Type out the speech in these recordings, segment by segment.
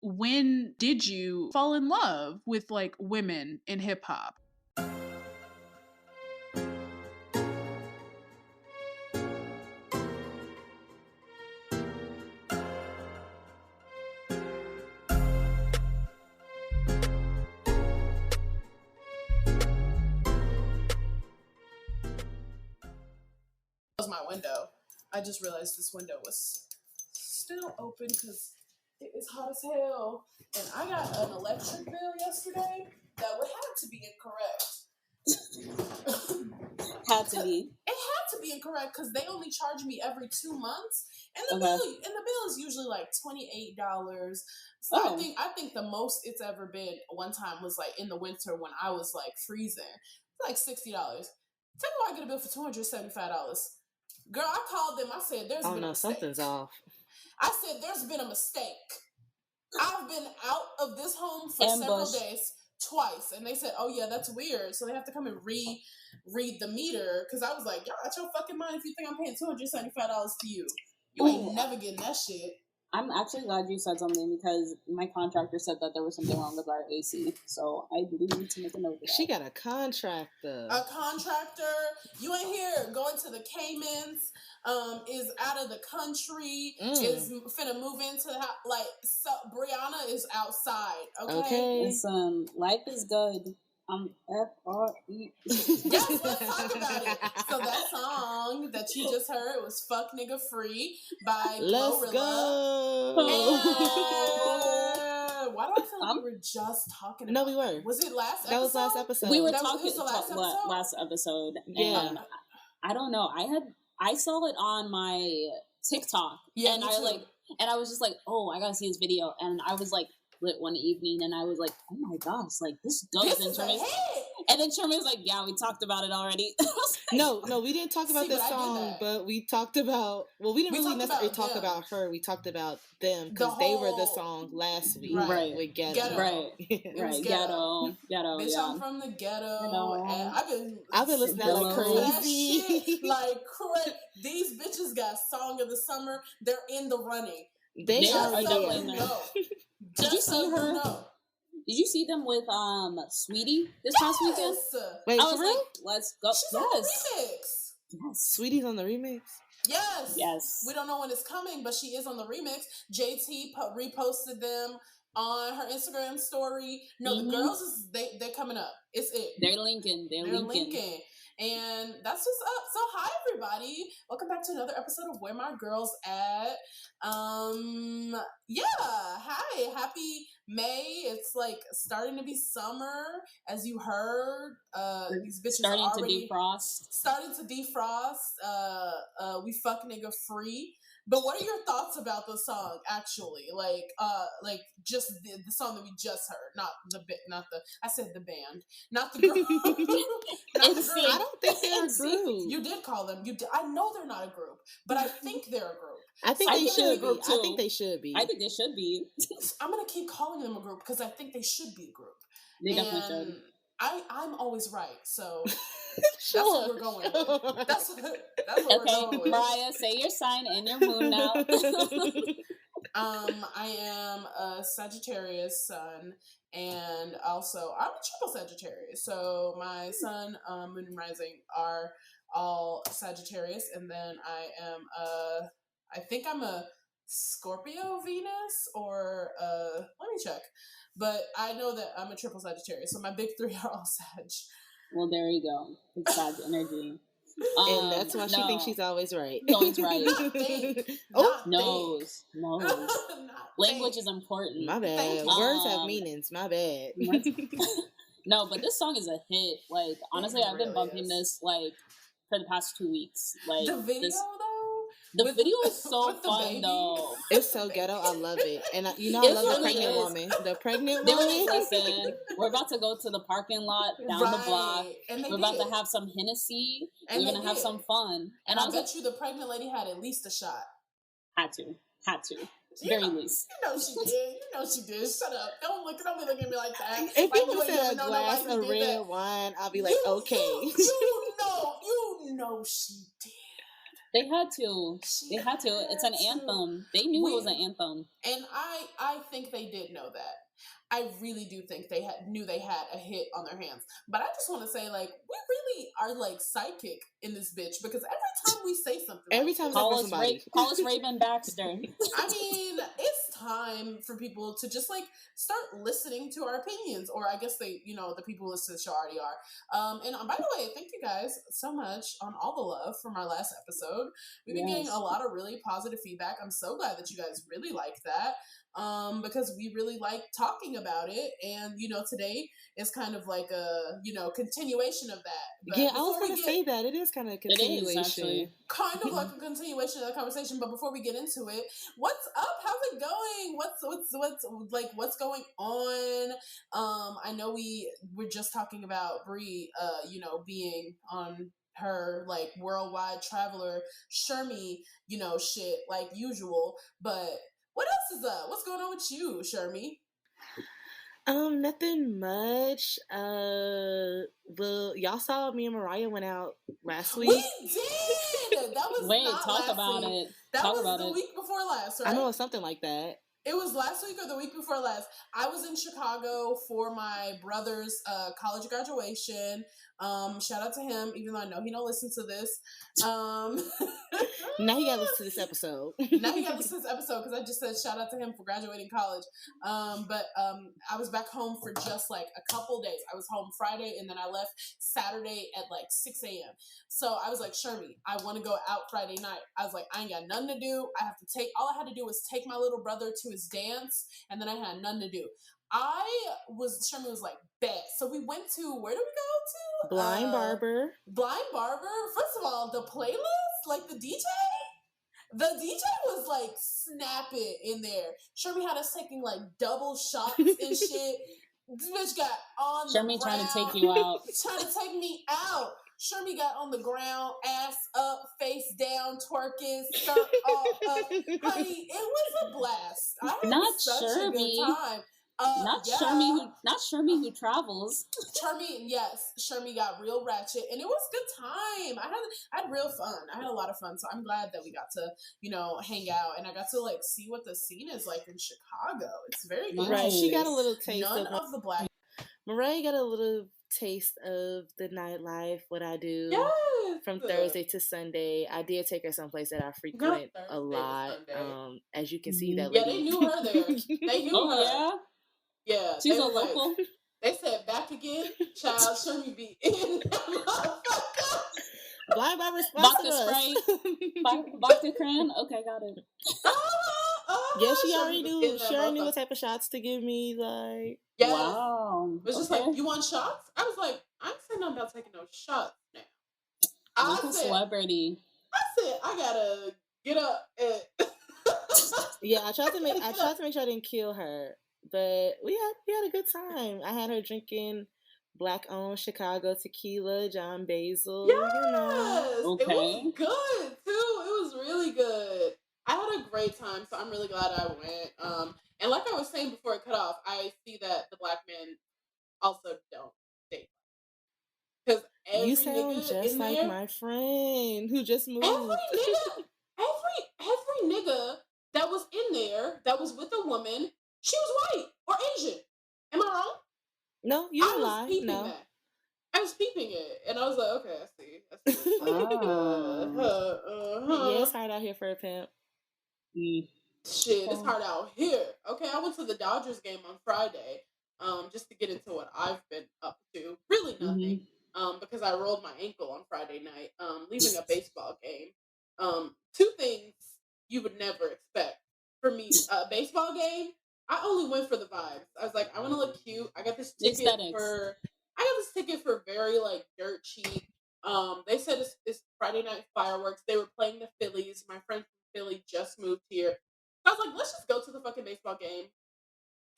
when did you fall in love with like women in hip hop? My window. I just realized this window was still open because it is hot as hell. And I got an electric bill yesterday that would have to be incorrect. Had to be. It had to be incorrect because they only charge me every 2 months, and the bill is usually like $28. So I think the most it's ever been one time was like in the winter when I was like freezing, like $60. Tell me why I get a bill for $275. Girl, I called them. I said, there's been a mistake. Something's off. I said, there's been a mistake. I've been out of this home for several days, twice. And they said, oh, yeah, that's weird. So they have to come and read the meter. Because I was like, y'all out your fucking mind if you think I'm paying $275 to you. You ain't never getting that shit. I'm actually glad you said something because my contractor said that there was something wrong with our AC. So I do need to make a note of that. She got a contractor. A contractor. You ain't here. Going to the Caymans. Is out of the country. Is finna move into the house. Like, so Brianna is outside. Okay. Listen, life is good. F-R-E. Yes, let's talk about it. So that song that you just heard was "Fuck Nigga Free" by Let's Glorilla. Go. Why do I feel like we were just talking about? No, we were. Was it last episode? That was last episode. We were talking last episode. Yeah. And I don't know. I saw it on my TikTok. Yeah, and I was just like, oh, I gotta see this video. And I was like, lit one evening, and I was like, oh my gosh, like this does. And then Sherman's like, yeah, we talked about it already. No, we didn't talk about this song, but we talked about, we didn't really necessarily talk about her. We talked about them because they were the song last week with Ghetto. Right. Ghetto. Bitch, yeah. I'm from the ghetto. And I've been listening to like crazy. Shit, like crazy. These bitches got Song of the Summer. They're in the running. They are definitely there. Did you see her? Did you see them with Sweetie this past weekend? Wait, I was for real? like, let's go. She's on the remix. Yes. Sweetie's on the remix? Yes. We don't know when it's coming, but she is on the remix. JT reposted them on her Instagram story. No, the girls, they're coming up. It's it. They're linking. And that's what's up. So hi everybody. Welcome back to another episode of Where My Girls At. Hi. Happy May. It's like starting to be summer, as you heard. These bitches starting to defrost. We fuck nigga free. But what are your thoughts about the song? Actually, like just the song that we just heard, not the band, not the group. Not the group. I don't think they're a group. You did call them. I know they're not a group, but I think they're a group. I think they should be. I think they should be. I think they should be. I'm gonna keep calling them a group because I think they should be a group. They definitely should. I'm always right, so sure. That's what we're going with. That's what we're going with. Mariah, say your sign and your moon now. I am a Sagittarius sun, and also I'm a triple Sagittarius. So my sun, moon, and rising are all Sagittarius, and then I think I'm a Scorpio Venus, or let me check. But I know that I'm a triple Sagittarius, so my big three are all Sag. Well, there you go. It's Sag energy. And that's why she thinks she's always right. Always right. Knows. Language is important. My bad. Words have meanings. My bad. No, but this song is a hit. Like, honestly, I've been bumping this, like, for the past 2 weeks. Like, the video, though? The video is so fun, though. It's so ghetto. I love it. And I love the pregnant woman. The pregnant woman. Listen, we're about to go to the parking lot down the block. And we're about to have some Hennessy. We're going to have some fun. And I bet you the pregnant lady had at least a shot. Had to. Very least. You know she did. Shut up. Don't be looking at me like that. If people said a glass of red wine, I'll be like, okay. You know she did. They had to. It's an anthem. They knew it was an anthem. And I think they did know that. I really do think they knew they had a hit on their hands. But I just want to say, like, we really are like psychic in this bitch, because every time we say something, every time call us Raven Baxter. I mean, it's time for people to just like start listening to our opinions, or I guess they, the people who listen to the show already are. And by the way, thank you guys so much on all the love from our last episode. We've been getting a lot of really positive feedback. I'm so glad that you guys really like that. Because we really like talking about it, and today is kind of like a continuation of that. But yeah, I was going to say that it is kind of a continuation, kind of like a continuation of the conversation. But before we get into it, what's up? How's it going? What's going on? I know we're just talking about Brie, being on her like worldwide traveler Shermie, shit like usual, but. What else is up? What's going on with you, Shermie? Nothing much. Well, y'all saw me and Mariah went out last week. We did. That was not talk last about week. it. That talk was about the it. week before last, right? I know it's something like that. It was last week or the week before last. I was in Chicago for my brother's college graduation. Shout out to him, even though I know he don't listen to this. Now he got to listen to this episode. Now he got to listen to this episode because I just said shout out to him for graduating college. But I was back home for just like a couple days. I was home Friday and then I left Saturday at like 6 a.m. So I was like, Shermie, I want to go out Friday night. I was like, I ain't got nothing to do. All I had to do was take my little brother to his dance, and then I had nothing to do. Shermie was like, bet. So we went to, where did we go to? Blind Barber. Blind Barber. First of all, the playlist, like the DJ was like snapping in there. Shermie had us taking like double shots and shit. This bitch got on the ground. Shermie trying to take you out. Trying to take me out. Shermie got on the ground, ass up, face down, twerking, skirt all up. Honey, it was a blast. I had such a good time. Not Shermie who travels. Shermie got real ratchet, and it was a good time. I had real fun. I had a lot of fun, so I'm glad that we got to, hang out, and I got to like see what the scene is like in Chicago. It's very good. Right, she got a little taste. None of the black. Mariah got a little taste of the nightlife, what I do from Thursday to Sunday. I did take her someplace that I frequent a lot. As you can see, that lady. Yeah, they knew her there. They knew her. Yeah. Yeah, she's a local. They said back again, child. Shermie be in. Blind Barber sponsor us. Vodka Cran. Okay, got it. Yeah, she already knew. She already knew what type of shots to give me. Like, yes. Wow. It was just like, you want shots? I was like, I ain't saying nothing about taking no shots now. I'm a celebrity. I said I gotta get up. Yeah, I tried to make sure I didn't kill her. But we had a good time. I had her drinking black-owned Chicago tequila, John Basil. Yes, okay. It was good too. It was really good. I had a great time, so I'm really glad I went. And like I was saying before it cut off, I see that the black men also don't date. Because you sound just like there, my friend who just moved. Every nigga that was in there that was with a woman. She was white or Asian. Am I wrong? No, you didn't lie. No. That. I was peeping it, and I was like, okay, I see. Yeah, it's hard out here for a pimp. Shit, it's hard out here. Okay, I went to the Dodgers game on Friday, just to get into what I've been up to. Really nothing, because I rolled my ankle on Friday night, leaving a baseball game. Two things you would never expect for me. A baseball game. I only went for the vibes. I was like, I want to look cute. I got this ticket for very like dirt cheap. They said it's Friday night fireworks. They were playing the Phillies. My friend from Philly just moved here. So I was like, let's just go to the fucking baseball game,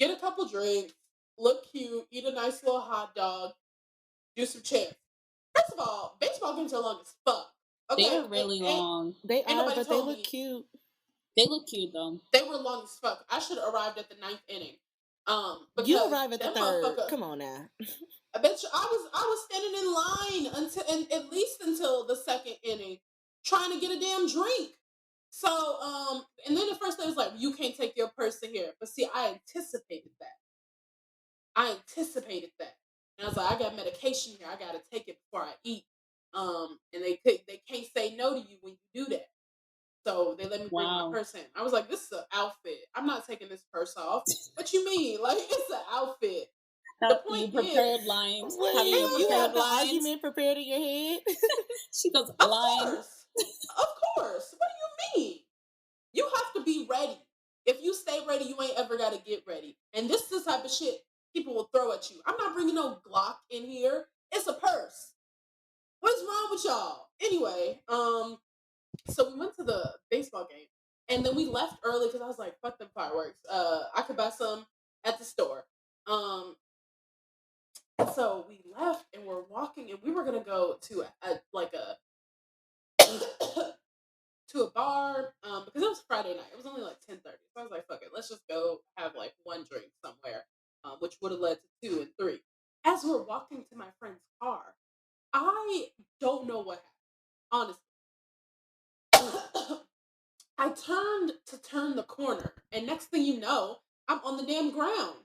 get a couple drinks, look cute, eat a nice little hot dog, do some chants. First of all, baseball games are long as fuck. Okay? They're really long. They are, but they look cute. They look cute though. They were long as fuck. I should have arrived at the 9th inning. You arrived at the 3rd. Come on now. I bet you I was standing in line at least until the 2nd inning. trying to get a damn drink. So, and then the first day was like, you can't take your purse in here. But see, I anticipated that. And I was like, I got medication here. I got to take it before I eat. And they can't say no to you when you do that. So they let me bring my purse in. I was like, this is an outfit. I'm not taking this purse off. What you mean? Like, it's an outfit. The point prepared lines. Wait, you have the argument prepared in your head? She goes, Of course. What do you mean? You have to be ready. If you stay ready, you ain't ever got to get ready. And this is the type of shit people will throw at you. I'm not bringing no Glock in here. It's a purse. What's wrong with y'all? Anyway, so we went to the baseball game. And then we left early because I was like, fuck them fireworks. I could buy some at the store. So we left and we're walking, and we were gonna go to a to a bar because it was Friday night. It was only like 10:30, so I was like, "Fuck it, let's just go have like one drink somewhere," which would have led to 2 and 3. As we're walking to my friend's car, I don't know what happened. Honestly, I turned to turn the corner, and next thing you know, I'm on the damn ground.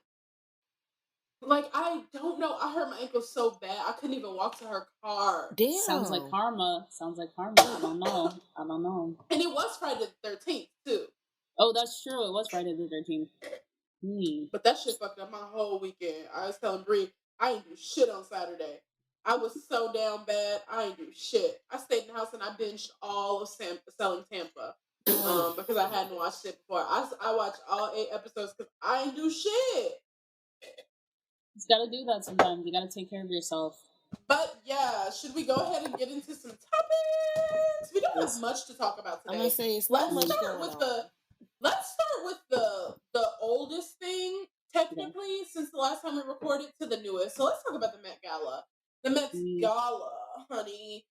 Like, I don't know. I hurt my ankle so bad, I couldn't even walk to her car. Damn. Sounds like karma. I don't know. And it was Friday the 13th, too. Oh, that's true. It was Friday the 13th. But that shit fucked up my whole weekend. I was telling Bree, I ain't do shit on Saturday. I was so down bad. I ain't do shit. I stayed in the house and I binged all of Selling Tampa. Because I hadn't watched it before. I watched all 8 episodes because I ain't do shit. You gotta do that sometimes. You gotta take care of yourself. But yeah, should we go ahead and get into some topics? We don't have much to talk about today. I'm gonna say it's Let's start with the oldest thing, technically, since the last time we recorded, to the newest. So let's talk about the Met Gala. The Met Gala, honey.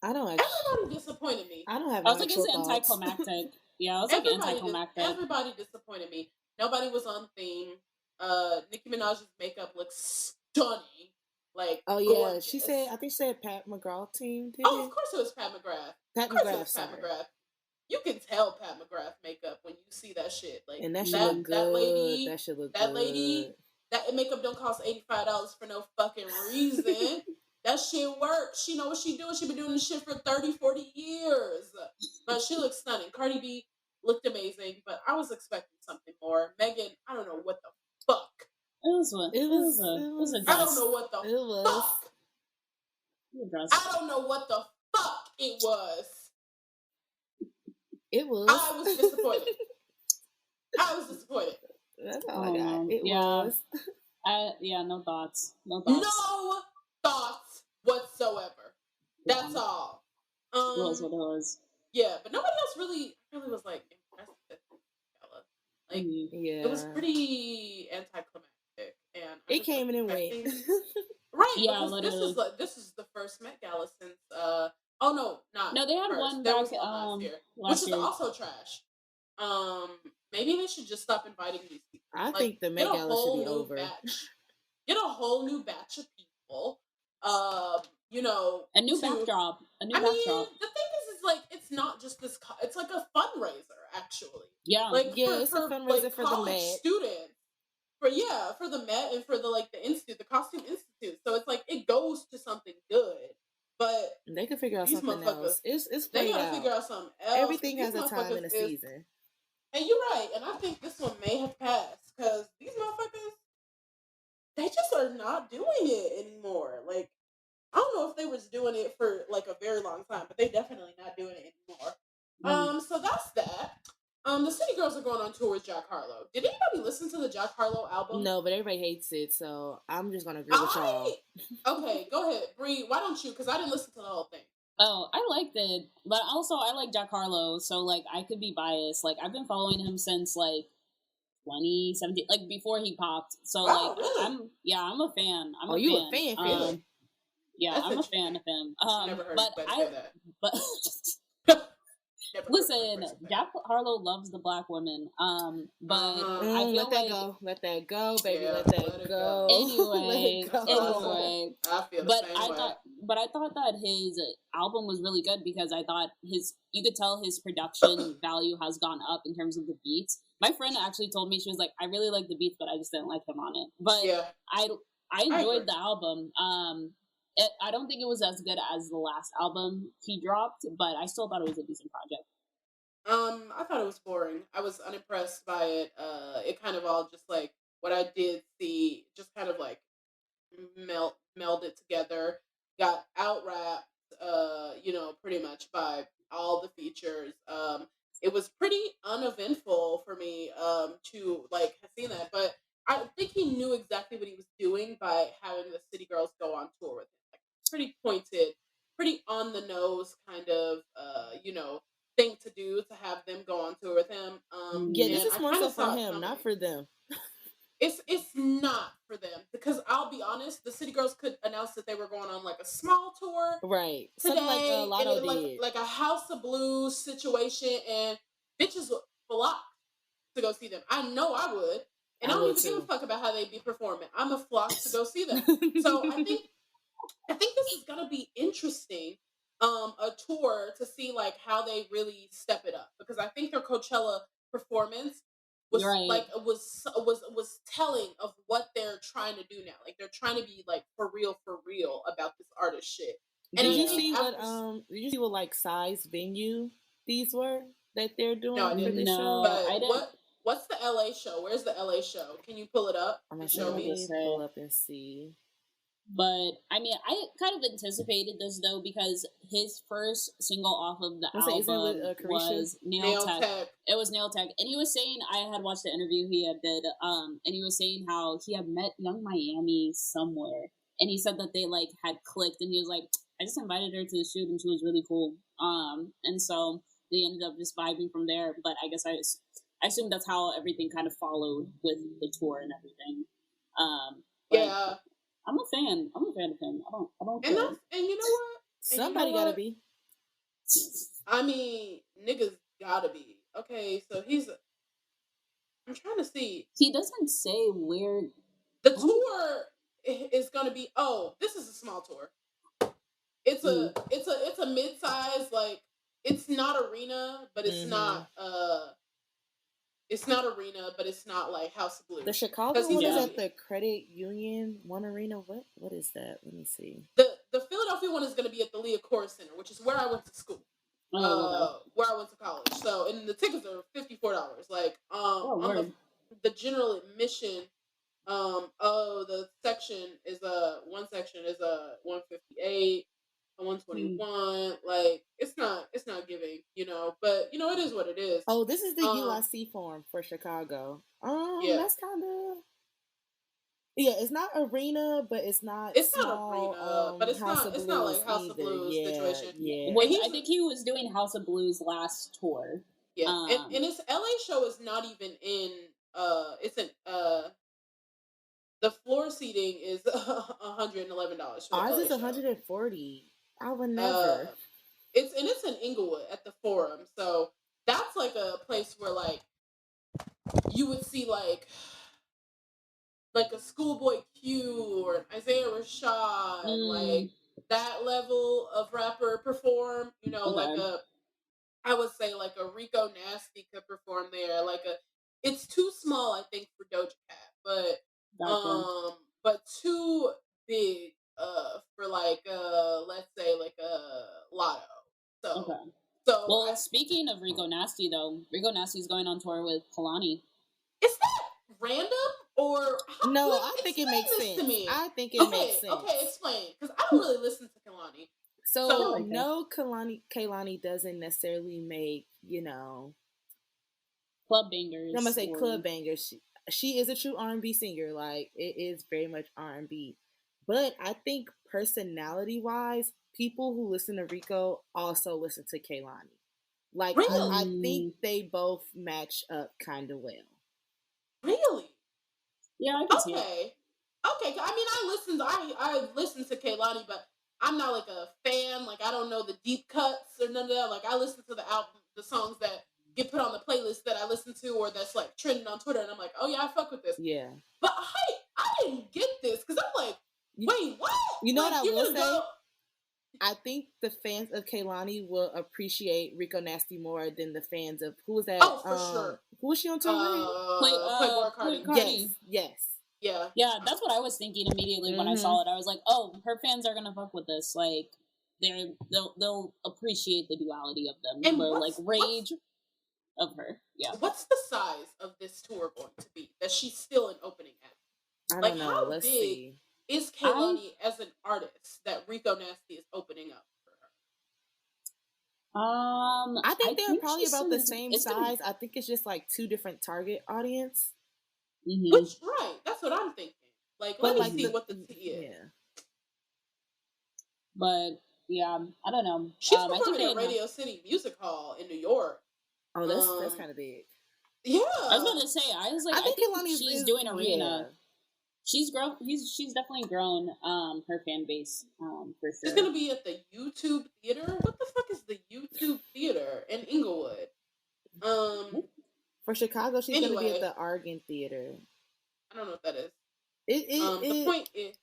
Everybody disappointed me. I don't have. I was like, it's anticlimactic. Yeah, I was like anticlimactic. Everybody disappointed me. Nobody was on theme. Nicki Minaj's makeup looks stunning. Like, oh yeah, gorgeous. She said. I think she said Pat McGrath team. Did of course it was Pat McGrath. Pat McGrath. You can tell Pat McGrath makeup when you see that shit. Like, and that should look good. That should look good. That lady, that makeup don't cost $85 for no fucking reason. That shit works. She know what she doing. She been doing this shit for 30, 40 years. But she looks stunning. Cardi B looked amazing, but I was expecting something more. Megan, I don't know what the fuck. It was a dress. I don't know what the fuck. I don't know what the fuck it was. It was. I was disappointed. That's all I got. It was. No thoughts. No thoughts whatsoever. That's all. It was what it was. Yeah, but nobody else really was like impressed with Gala. Like, it was pretty anticlimactic, and it came in and went. Right. Yeah, literally. This is the first Met Gala since. No, they had one there back was one last year, which is also trash. Maybe they should just stop inviting these people. I think the Met Gala should be over. Get a whole new batch of people. A new backdrop. The thing is like, it's not just this. It's like a fundraiser, actually. Yeah, like it's a fundraiser like for the Met students. For the Met and for the Institute, the Costume Institute. So it's like it goes to something good. But they can figure out something else. It's they gotta figure out something else. Everything has a time and a season. And you're right. And I think this one may have passed because these motherfuckers, they just are not doing it anymore. Like, I don't know if they was doing it for like a very long time, but they definitely not doing it anymore. So that's that. The City Girls are going on tour with Jack Harlow. Did anybody listen to the Jack Harlow album? No, but everybody hates it, so I'm just gonna agree with y'all. Okay, go ahead, Bree. Why don't you? Because I didn't listen to the whole thing. Oh, I liked it, but also I like Jack Harlow, so like I could be biased. Like I've been following him since like 2017, like before he popped. So really? I'm a fan. I'm a fan? Yeah, I'm a fan of him. Never heard anybody say that. But Listen, Jack Harlow loves the black women, but I feel let that go, baby, let that go. Anyway, I feel the same way. I thought that his album was really good because I thought you could tell his production value has gone up in terms of the beats. My friend actually told me, she was like, I really like the beats, but I just didn't like him on it. But I enjoyed the album. I don't think it was as good as the last album he dropped, but I still thought it was a decent project. I thought it was boring. I was unimpressed by it. It kind of all just like what I did see, just kind of like melded together, got out rapped, pretty much by all the features. It was pretty uneventful for me to like have seen that, but I think he knew exactly what he was doing by having the City Girls go on tour with him. Like, pretty pointed, pretty on the nose kind of, thing to do to have them go on tour with him. This is more so for him, not for them. It's not for them, because I'll be honest, the City Girls could announce that they were going on like a small tour, right? Today, something like Lotto did, like a House of Blues situation, and bitches would flock to go see them. I know I would, and I don't even give a fuck about how they be performing. I'm a flock to go see them. So I think this is gonna be interesting. A tour to see like how they really step it up, because I think their Coachella performance was was telling of what they're trying to do now. Like, they're trying to be like for real about this artist shit. And did you see what like size venue these were that they're doing? No, I didn't. But what's the LA show? Where's the LA show? Can you pull it up and show me? Pull up and see. But I mean, I kind of anticipated this though, because his first single off of the album was Nail Tech. It was Nail Tech, and he was saying, I had watched the interview he had did, and he was saying how he had met Young Miami somewhere, and he said that they like had clicked, and he was like, I just invited her to the shoot, and she was really cool. And so they ended up just vibing from there. But I guess I assume that's how everything kind of followed with the tour and everything. Yeah. I'm a fan of him. I don't care. And you know what? Somebody gotta be. I mean, niggas gotta be. Okay, so I'm trying to see. He doesn't say where the tour is gonna be. Oh, this is a small tour. It's a mid-size, like, it's not arena, but it's not it's not arena, but it's not like House of Blues. The Chicago one is at the Credit Union One Arena. What is that? Let me see. The Philadelphia one is going to be at the Leah Core Center, which is where I went to school, where I went to college. So, and the tickets are $54. Like, on the general admission, the section is one section is $158. 121, like it's not giving, but it is what it is. Oh, this is the UIC form for Chicago. That's kind of it's not arena, but it's not not arena, but it's not like House of Blues situation. Yeah, I think he was doing House of Blues last tour. Yeah, and his LA show is not even in. It's in the floor seating is $111. Ours is $140. I would never. It's in Inglewood at the Forum, so that's like a place where like you would see like a Schoolboy Q or an Isaiah Rashad, like that level of rapper perform. I would say like a Rico Nasty could perform there. It's too small, I think, for Doja Cat, but too big. For let's say like a Lotto. So speaking of Rico Nasty though, Rico Nasty's going on tour with Kalani. Is that random or no? I think it makes sense to me. I think it makes sense. Okay, explain, because I don't really listen to Kalani. So no, Kalani doesn't necessarily make club bangers. I'm gonna say club bangers. She is a true R&B singer. Like, it is very much R&B. But I think personality-wise, people who listen to Rico also listen to Kehlani. Like, really? I think they both match up kind of well. Really? Yeah, I can see it. Okay. I listen to Kehlani, but I'm not like a fan. Like, I don't know the deep cuts or none of that. Like, I listen to the album the songs that get put on the playlist that I listen to or that's like trending on Twitter, and I'm like, oh yeah, I fuck with this. Yeah. But I didn't get this because I'm like, wait, what? You know like, what I will say? I think the fans of Kehlani will appreciate Rico Nasty more than the fans of who was that? Oh, for sure. Who was she on tour with? Playboy Cardi. Yes. Yeah, that's what I was thinking immediately when I saw it. I was like, oh, her fans are gonna fuck with this. Like, they'll appreciate the duality of them. And the like rage of her. Yeah. What's the size of this tour going to be that she's still an opening act? I don't know. How Let's see. Is Kehlani as an artist that Rico Nasty is opening up for her? I think they're probably about the same size. I think it's just like two different target audience. Mm-hmm. Which that's what I'm thinking. Like, let me see what the T is. Yeah. But yeah, I don't know. She's performing at Radio City Music Hall in New York. Oh, that's kind of big. Yeah, I was about to say. I was like, I think she's doing arena. Yeah. She's grown. She's definitely grown. Her fan base. For sure. She's gonna be at the YouTube Theater. What the fuck is the YouTube Theater in Inglewood? For Chicago, she's gonna be at the Argand Theater. I don't know what that is. The point is,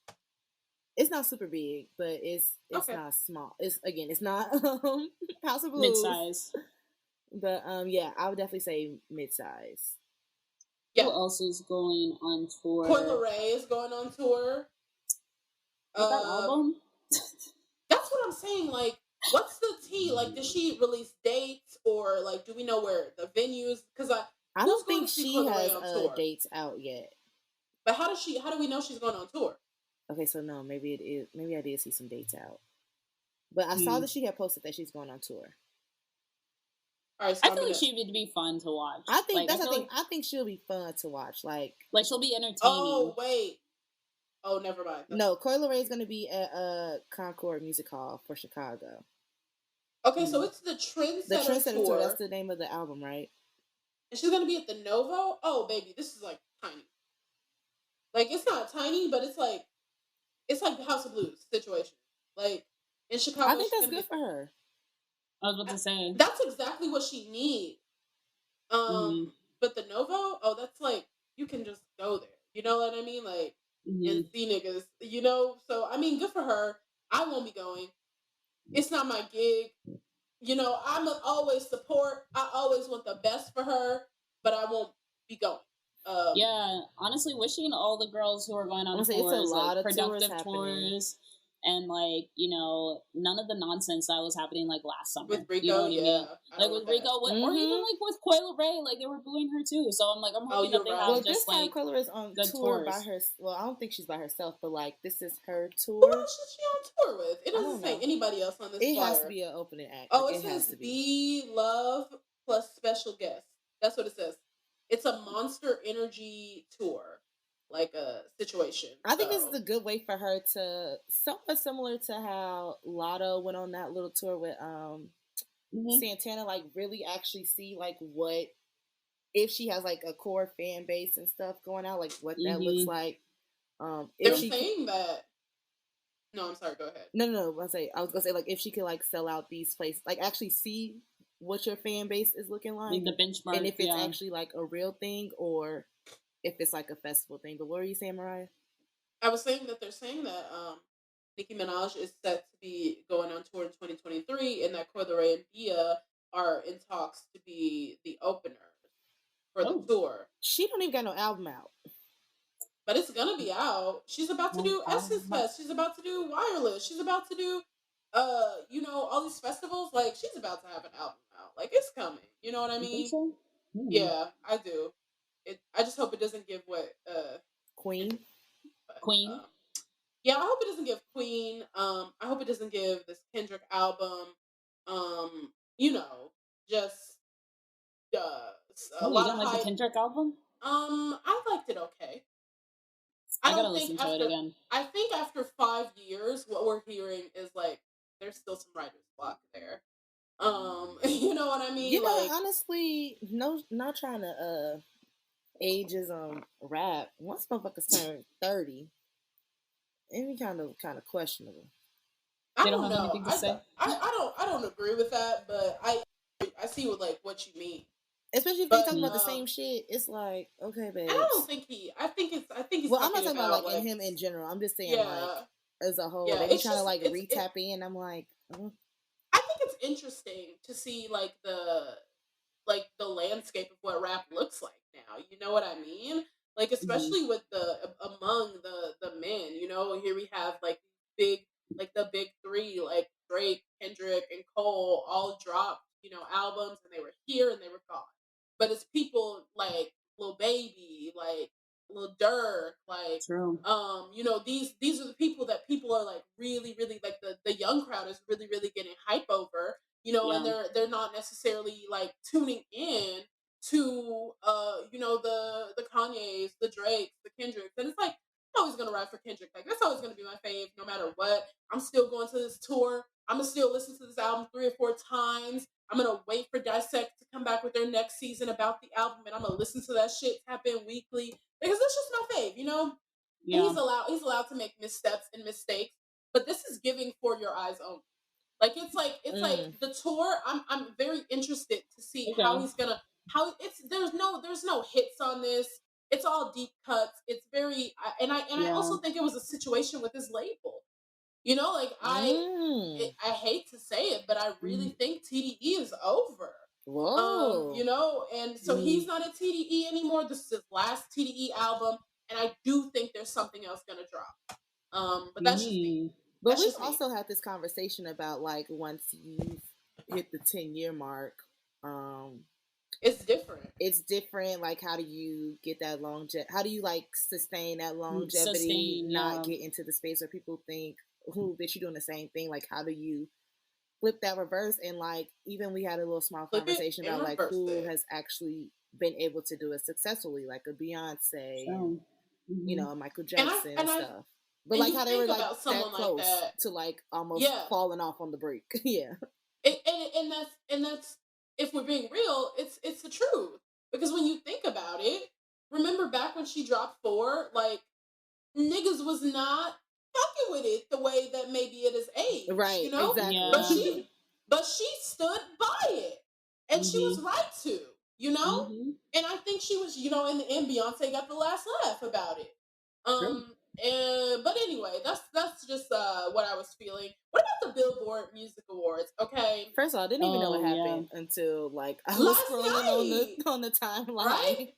it's not super big, but it's not small. It's not House of Blues mid-size. But yeah, I would definitely say mid-size. Yeah. Who else is going on tour? Coi Leray is going on tour. With that album? That's what I'm saying. Like, what's the tea? Like, did she release dates, or like, do we know where the venues? Because I don't think she has dates out yet. But how do we know she's going on tour? Okay, so no, maybe it is. Maybe I did see some dates out, but I saw that she had posted that she's going on tour. All right, so I feel like she would be fun to watch. I think that's the thing. I think she'll be fun to watch. Like she'll be entertaining. Oh wait. Oh, never mind. No, Coi Leray is going to be at Concord Music Hall for Chicago. Okay, so it's the Trendsetter tour. That's the name of the album, right? And she's going to be at the Novo. Oh, baby, this is like tiny. Like, it's not tiny, but it's like the House of Blues situation. Like, in Chicago. I think that's good for her. I was about to say. That's exactly what she needs. But the Novo, that's like, you can just go there. You know what I mean? Like, and see niggas, you know? So, I mean, good for her. I won't be going. It's not my gig. You know, I'm always support. I always want the best for her, but I won't be going. Yeah, honestly, wishing all the girls who are going on tours, like productive tours, and like, you know, none of the nonsense that was happening like last summer. With Rico, you know what I mean? Like with Rico, or even like with Coi Leray, like they were booing her too. So I'm like, I'm hoping that they have just like Coi Leray's on tour by her. Well, I don't think she's by herself, but like this is her tour. Who else is she on tour with? It doesn't say anybody else on this. It has to be an opening act. Oh, it says Be Love plus special guest. That's what it says. It's a Monster Energy tour, like a situation. I think this is a good way for her to, somewhat similar to how Lotto went on that little tour with Santana, like really actually see like what, if she has like a core fan base and stuff going out, like what that looks like. They're saying that. No, I'm sorry. Go ahead. No. I was gonna say like if she could like sell out these places, like actually see what your fan base is looking like, the benchmark, and if it's actually like a real thing or if it's like a festival thing. But what were you saying, Mariah? I was saying that they're saying that Nicki Minaj is set to be going on tour in 2023, and that Coi Leray and Bia are in talks to be the openers for the tour. She don't even got no album out. But it's gonna be out. She's about to do Essence Fest. She's about to do Wireless. She's about to do you know, all these festivals. Like, she's about to have an album out. Like, it's coming. You know what I mean? You think so? Yeah, I do. I just hope it doesn't give what Queen. Yeah, I hope it doesn't give Queen. I hope it doesn't give this Kendrick album. You know, just a lot of like the Kendrick album. I liked it okay. I gotta listen to it again. I think after 5 years, what we're hearing is like there's still some writer's block there. You know what I mean? You know, honestly, not trying to ageism rap. Once motherfuckers turn 30, it be kind of questionable. I don't know. I don't agree with that, but what you mean. Especially if they talk about the same shit, it's like, okay, babe. I don't think he's. Well, I'm not talking about like in him in general. I'm just saying like as a whole. They be trying to like re-tap in. I'm like, I think it's interesting to see like the landscape of what rap looks like now. You know what I mean? Like especially with among the men. You know, here we have like the big three, like Drake, Kendrick, and Cole, all dropped albums, and they were here and they were gone. But it's people like Lil Baby, like Lil Durk, like these are the people that people are like really like the young crowd is really getting hype over, and they're not necessarily like tuning in to the Kanye's, the Drakes, the Kendricks, and it's like I'm always gonna ride for Kendrick. Like that's always gonna be my fave, no matter what. I'm still going to this tour. I'm gonna still listen to this album 3 or 4 times. I'm gonna wait for Dissect to come back with their next season about the album, and I'm gonna listen to that shit, tap in weekly, because it's just my fave, Yeah. And he's allowed to make missteps and mistakes, but this is giving for your eyes only. Like it's like the tour. I'm very interested to see how he's gonna there's no hits on this. It's all deep cuts. It's very I also think it was a situation with his label. Like I hate to say it, but I really think TDE is over. Whoa. And so he's not at TDE anymore. This is his last TDE album, and I do think there's something else gonna drop. But that's just me. But we've also had this conversation about like once you've hit the 10-year mark, it's different. It's different. Like, how do you get that how do you like sustain that longevity? Not get into the space where people think that you're doing the same thing. Like, how do you flip that reverse? And like, even we had a little small conversation about like who has actually been able to do it successfully, like a Beyonce, and, a Michael Jackson and stuff. But like how they were like that close to like almost falling off on the brink. Yeah. And that's if we're being real, it's the truth. Because when you think about it, remember back when she dropped 4, like niggas was not fucking with it the way that maybe it is aged. Right. Exactly. Yeah. But she stood by it. And she was right to, And I think she was, in the end, Beyonce got the last laugh about it. But anyway, that's just what I was feeling. What about the Billboard Music Awards? Okay. First of all, I didn't even know what happened until like I was scrolling on the timeline. Right?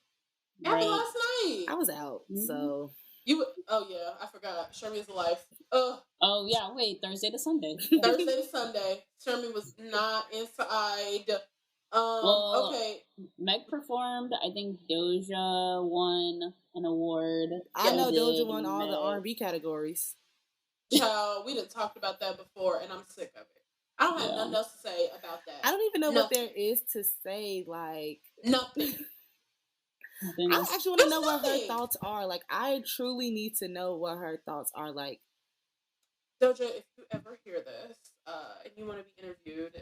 Happened last night. I was out, so I forgot. Shermie's life. Oh yeah, wait, Thursday to Sunday. Thursday to Sunday. Shermie was not inside. Okay. Meg performed. I think Doja won an award. I know Doja won all the R&B categories. Child, we done talked about that before, and I'm sick of it. I don't have nothing else to say about that. I don't even know what there is to say. Like nothing. I actually want to know what her thoughts are. Like, I truly need to know what her thoughts are. Like, Doja, if you ever hear this and you want to be interviewed,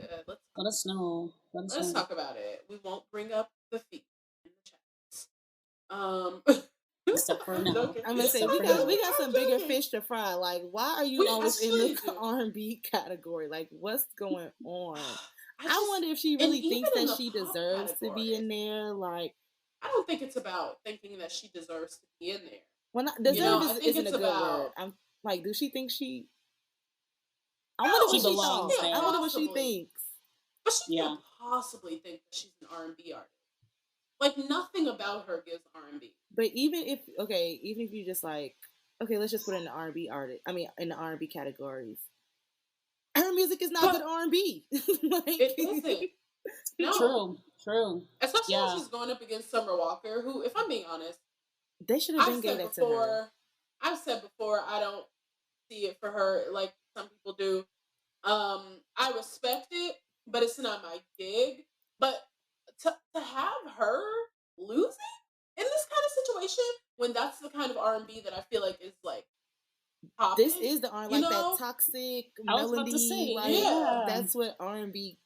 let us know. Let's talk about it. We won't bring up the feet in the chats. Except for now. I'm gonna say we got some bigger fish to fry. Like, why are you always in the R&B category? Like, what's going on? I wonder if she really thinks that she deserves to be in there. Like, I don't think it's about thinking that she deserves to be in there. Well, deserve isn't a good word. I'm like, does she think she? I wonder what she belongs. I wonder what she thinks. But she can't possibly think that she's an R&B artist. Like, nothing about her gives R&B. But even if you just like, let's just put in the R&B artist. I mean, in the R&B categories, her music is not good R&B. It isn't. No. True. Especially when she's going up against Summer Walker, who, if I'm being honest, they should have been gave that to her. I've said before, I don't see it for her like some people do. I respect it, but it's not my gig. But to have her losing in this kind of situation, when that's the kind of R&B that I feel like is like popping, this is the R&B, like that toxic melody. That's what R&B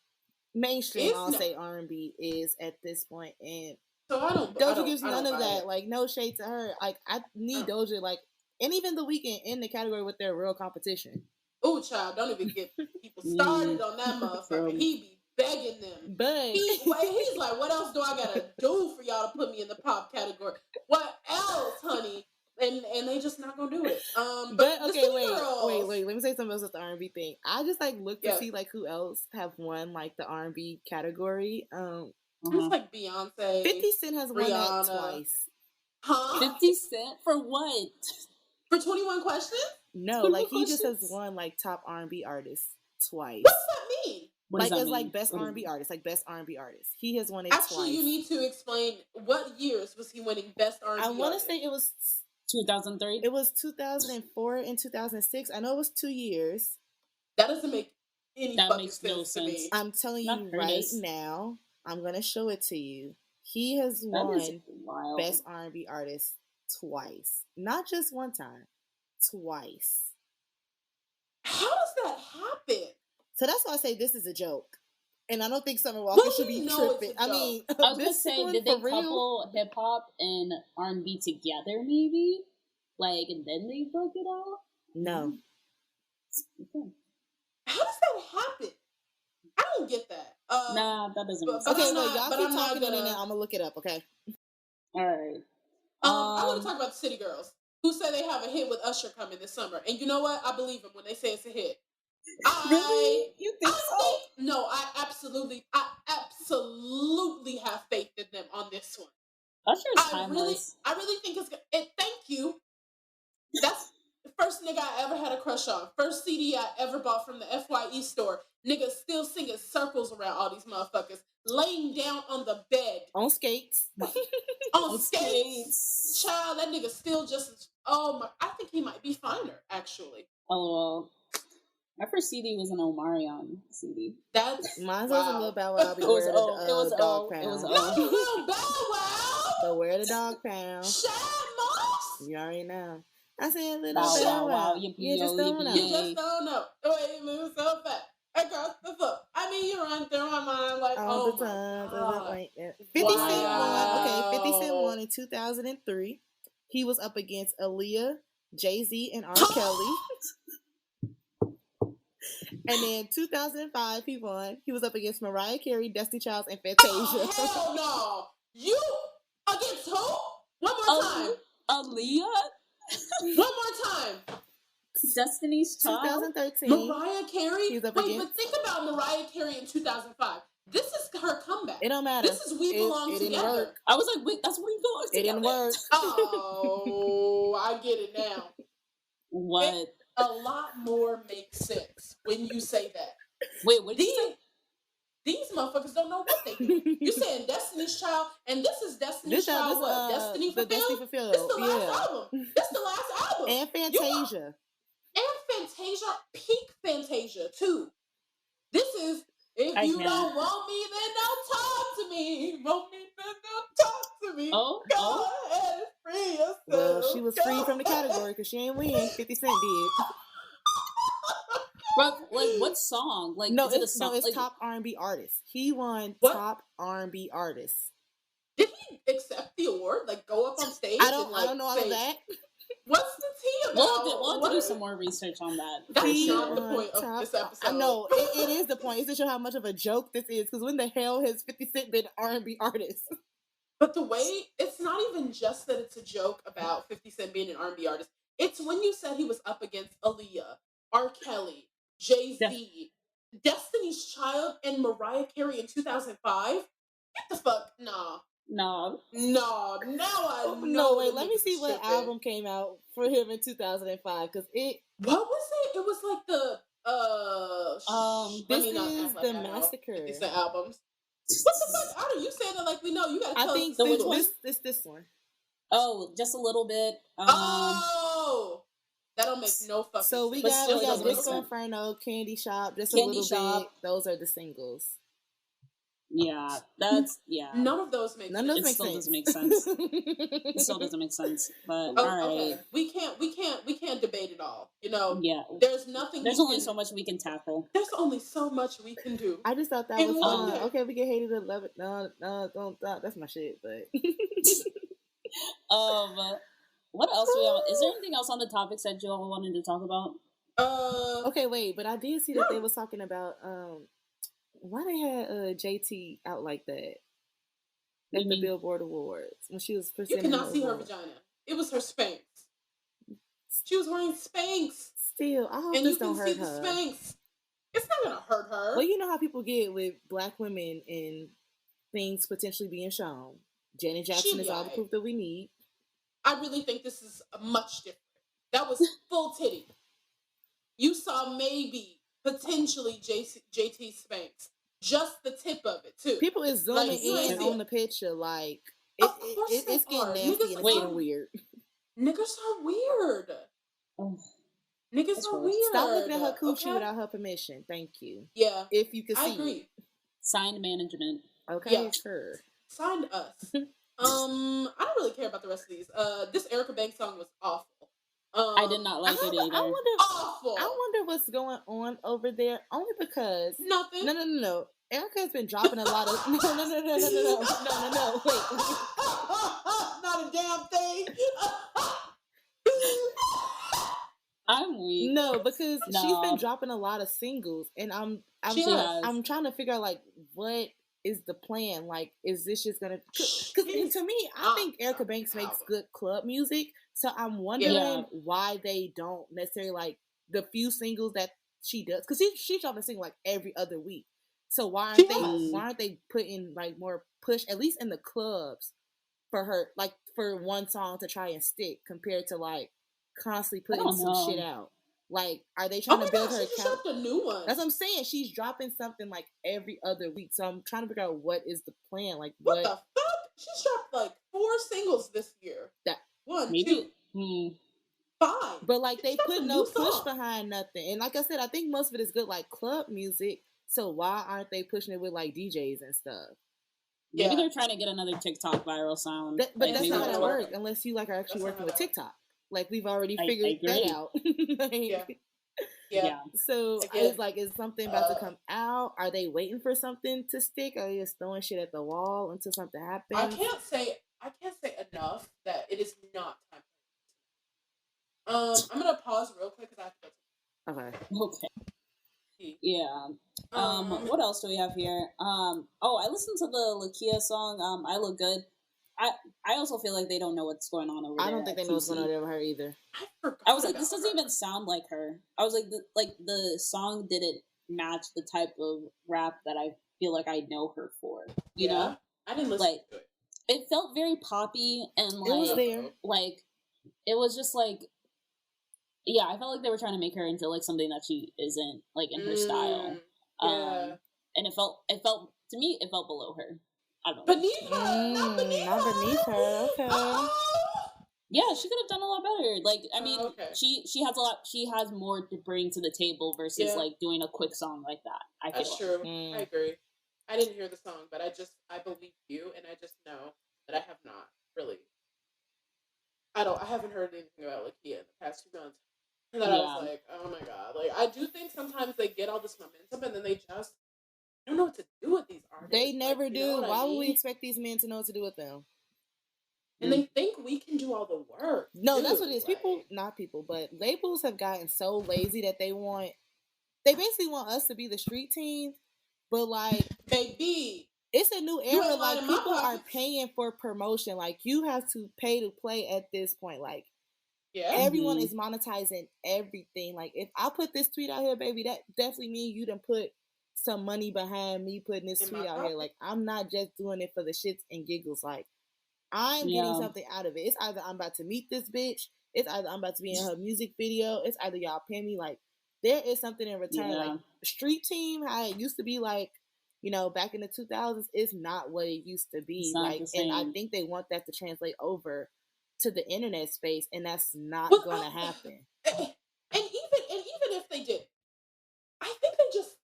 mainstream. I'll say R&B is at this point, and so Doja gives none of that. Like, no shade to her. Like, I need Doja. Like, and even The Weeknd in the category with their real competition. Oh, child, don't even get people started on that motherfucker. He be begging them. But he's like, what else do I gotta do for y'all to put me in the pop category? What else, honey? And they just not gonna do it. But okay, wait. Let me say something else with the R&B thing. I just like look to see like who else have won like the R&B category. It's like Beyonce. 50 Cent has won that twice. Huh? 50 Cent for what? For 21 Questions? No, like he just has won like top R&B artist twice. What does that mean? Like it's like best R&B artist, like best R&B artist. He has won it twice. Actually, you need to explain what years was he winning best R&B. I want to say it was 2003. It was 2004 and 2006. I know it was 2 years. That doesn't make any fucking sense to me. I'm telling you right now. I'm gonna show it to you. He has won best R&B artist twice, not just one time, twice. How does that happen? So that's why I say this is a joke. And I don't think Summer Walker should be tripping. I mean, I was gonna say, did they couple hip hop and R&B together, maybe? Like, and then they broke it out? No. Okay. How does that happen? I don't get that. Nah, that doesn't make sense. Okay, well, y'all keep talking and then I'm gonna look it up. Okay. All right. I want to talk about the City Girls, who say they have a hit with Usher coming this summer, and you know what? I believe them when they say it's a hit. Really? You think so? No, I absolutely have faith in them on this one. Usher's timeless. I really think it's good. Thank you. That's the first nigga I ever had a crush on. First CD I ever bought from the FYE store. Niggas still singing circles around all these motherfuckers. Laying down on the bed. On skates. on skates. Child, that nigga still just... Oh my... I think he might be finer, actually. Oh, my first CD was an Omarion CD. Mine was a Lil Bow Wow. It was Dog Pound. It was Lil Bow Wow. Beware the Dog Pound. Shad Moss. You already know. I said Lil Bow Wow. You just don't know. You just don't know. The way you move so fast across the foot. I mean, you run through my mind like all the time. 50 Cent won. Okay, 50 Cent won in 2003. He was up against Aaliyah, Jay-Z, and R. Kelly. And then 2005, he won. He was up against Mariah Carey, Destiny Child, and Fantasia. Oh, hell no! You against who? One more time. Aaliyah? One more time. Destiny's Child? 2013. Mariah Carey? But think about Mariah Carey in 2005. This is her comeback. It don't matter. This is We Belong Together. Didn't work. I was like, wait, that's We Belong Together. It didn't work. Oh, I get it now. What? A lot more makes sense when you say that. Wait, what did you say? These motherfuckers don't know what they do. You saying Destiny's Child, and this is Destiny's Child. What? Destiny Fulfilled? This the last album. This the last album. And Fantasia. And Fantasia, peak Fantasia too. This is if you don't want me, then don't talk to me. Want me, then don't talk to me. Go ahead, free yourself. Well, she was free from the category because she ain't win. 50 Cent did. But like, what song? Like, no, is it a song? It's like, top R&B artist. He won top R&B artist. Did he accept the award? Like, go up on stage? I don't know all of that. What's the tea about? We'll have to do some more research on that. That's not the point of this episode. I know it is the point. It's to show how much of a joke this is. Because when the hell has 50 Cent been R&B artist? But the way it's not even just that it's a joke about 50 Cent being an R&B artist. It's when you said he was up against Aaliyah, R. Kelly, Jay-Z, Destiny's Child, and Mariah Carey in 2005. Get the fuck No. Now I know. No, wait, let me see what album came out for him in 2005, because what was it? It was like the this is the Massacre. It's the albums. What the fuck? Are you saying it like we know? You gotta tell us. I think this one. Oh, just a little bit. That don't make no fucking sense. So we got Disco Inferno, Candy Shop, just Candy a little bit. Those are the singles. Yeah, None of those make sense. It still doesn't make sense. It still doesn't make sense. But all right, okay. We can't debate it all. You know. Yeah. There's nothing. There's only so much we can tackle. There's only so much we can do. I just thought that was fun. Okay, we get hated to love it. No, don't. That's my shit. But. What else do we have? Is there anything else on the topics that you all wanted to talk about? Okay, wait, but I did see that they was talking about why they had JT out like that at the Billboard Awards when she was presenting? You cannot see her vagina. It was her Spanx. She was wearing Spanx. Still, I hope this don't hurt her. Spanx. It's not gonna hurt her. Well, you know how people get with Black women and things potentially being shown. Janet Jackson is all the proof that we need. I really think this is much different. That was full titty. You saw maybe potentially JT Spanx, just the tip of it too. People is zooming in on the picture, like it's getting nasty and it's getting weird. Niggas are weird. Niggas are weird. Stop looking at her coochie without her permission. Thank you. Yeah. If you can see. I agree. Signed management. Okay, sure. Signed us. I don't really care about the rest of these. This Erica Banks song was awful. I did not like it either. Awful. I wonder what's going on over there. Only because nothing. No. Erica has been dropping a lot of no. Wait. Not a damn thing. I'm weak. No, because she's been dropping a lot of singles, and I'm trying to figure out like what is the plan. Like, is this just gonna? Because to me, I think Erica Banks makes good club music. So I'm wondering why they don't necessarily like the few singles that she does. Because she's dropping a single like every other week. So why aren't they putting like more push, at least in the clubs, for her, like for one song to try and stick compared to like constantly putting some shit out? Like, are they trying to build her account? She dropped a new one. That's what I'm saying. She's dropping something like every other week. So I'm trying to figure out what is the plan. Like, what the fuck? She's dropped like 4 singles this year. That 1, 2, 5. But like they put no push behind nothing. And like I said, I think most of it is good like club music. So why aren't they pushing it with like DJs and stuff? Maybe they're trying to get another TikTok viral sound. But that's not how it works unless you like are actually working with TikTok. Like we've already figured that out. Yeah. So it's like, is something about to come out? Are they waiting for something to stick? Are they just throwing shit at the wall until something happens? I can't say enough that it is not time. I'm gonna pause real quick because I have to go. Okay. Yeah. What else do we have here? I listened to the Lakia song. I Look Good. I also feel like they don't know what's going on over there. I don't think they know what's going on over her either. I was like, this doesn't even sound like her. I was like, the song didn't match the type of rap that I feel like I know her for. You know? I didn't listen to it. It felt very poppy and like, it was there. Like, it was just like, yeah, I felt like they were trying to make her into like something that she isn't, like in her style. And it felt to me, it felt below her. I don't know. Beneath her, not beneath her. Okay. Yeah, she could have done a lot better. Like, I mean, she has a lot. She has more to bring to the table versus like doing a quick song like that. I feel that's true. I agree. I didn't hear the song, but I believe you, and I just know that I have not really. I haven't heard anything about Lakia in the past 2 months. And then I was like, oh my god. Like, I do think sometimes they get all this momentum and then they just don't know what to do with these artists. They never do. Why would we expect these men to know what to do with them? And they think we can do all the work. No, that's what it is. But labels have gotten so lazy that they basically want us to be the street team. But like, baby, it's a new era. Like, people are paying for promotion. Like, you have to pay to play at this point. Like, everyone is monetizing everything. Like, if I put this tweet out here, baby, that definitely means you done put some money behind me putting this tweet out here. Like, I'm not just doing it for the shits and giggles. Like, I'm getting something out of it. It's either I'm about to meet this bitch. It's either I'm about to be in her music video. It's either y'all pay me. Like, there is something in return. Like, street team, how it used to be, like, you know, back in the 2000s, is not what it used to be. Like, and I think they want that to translate over to the internet space, and that's not going to happen. And even if they did, I think they just,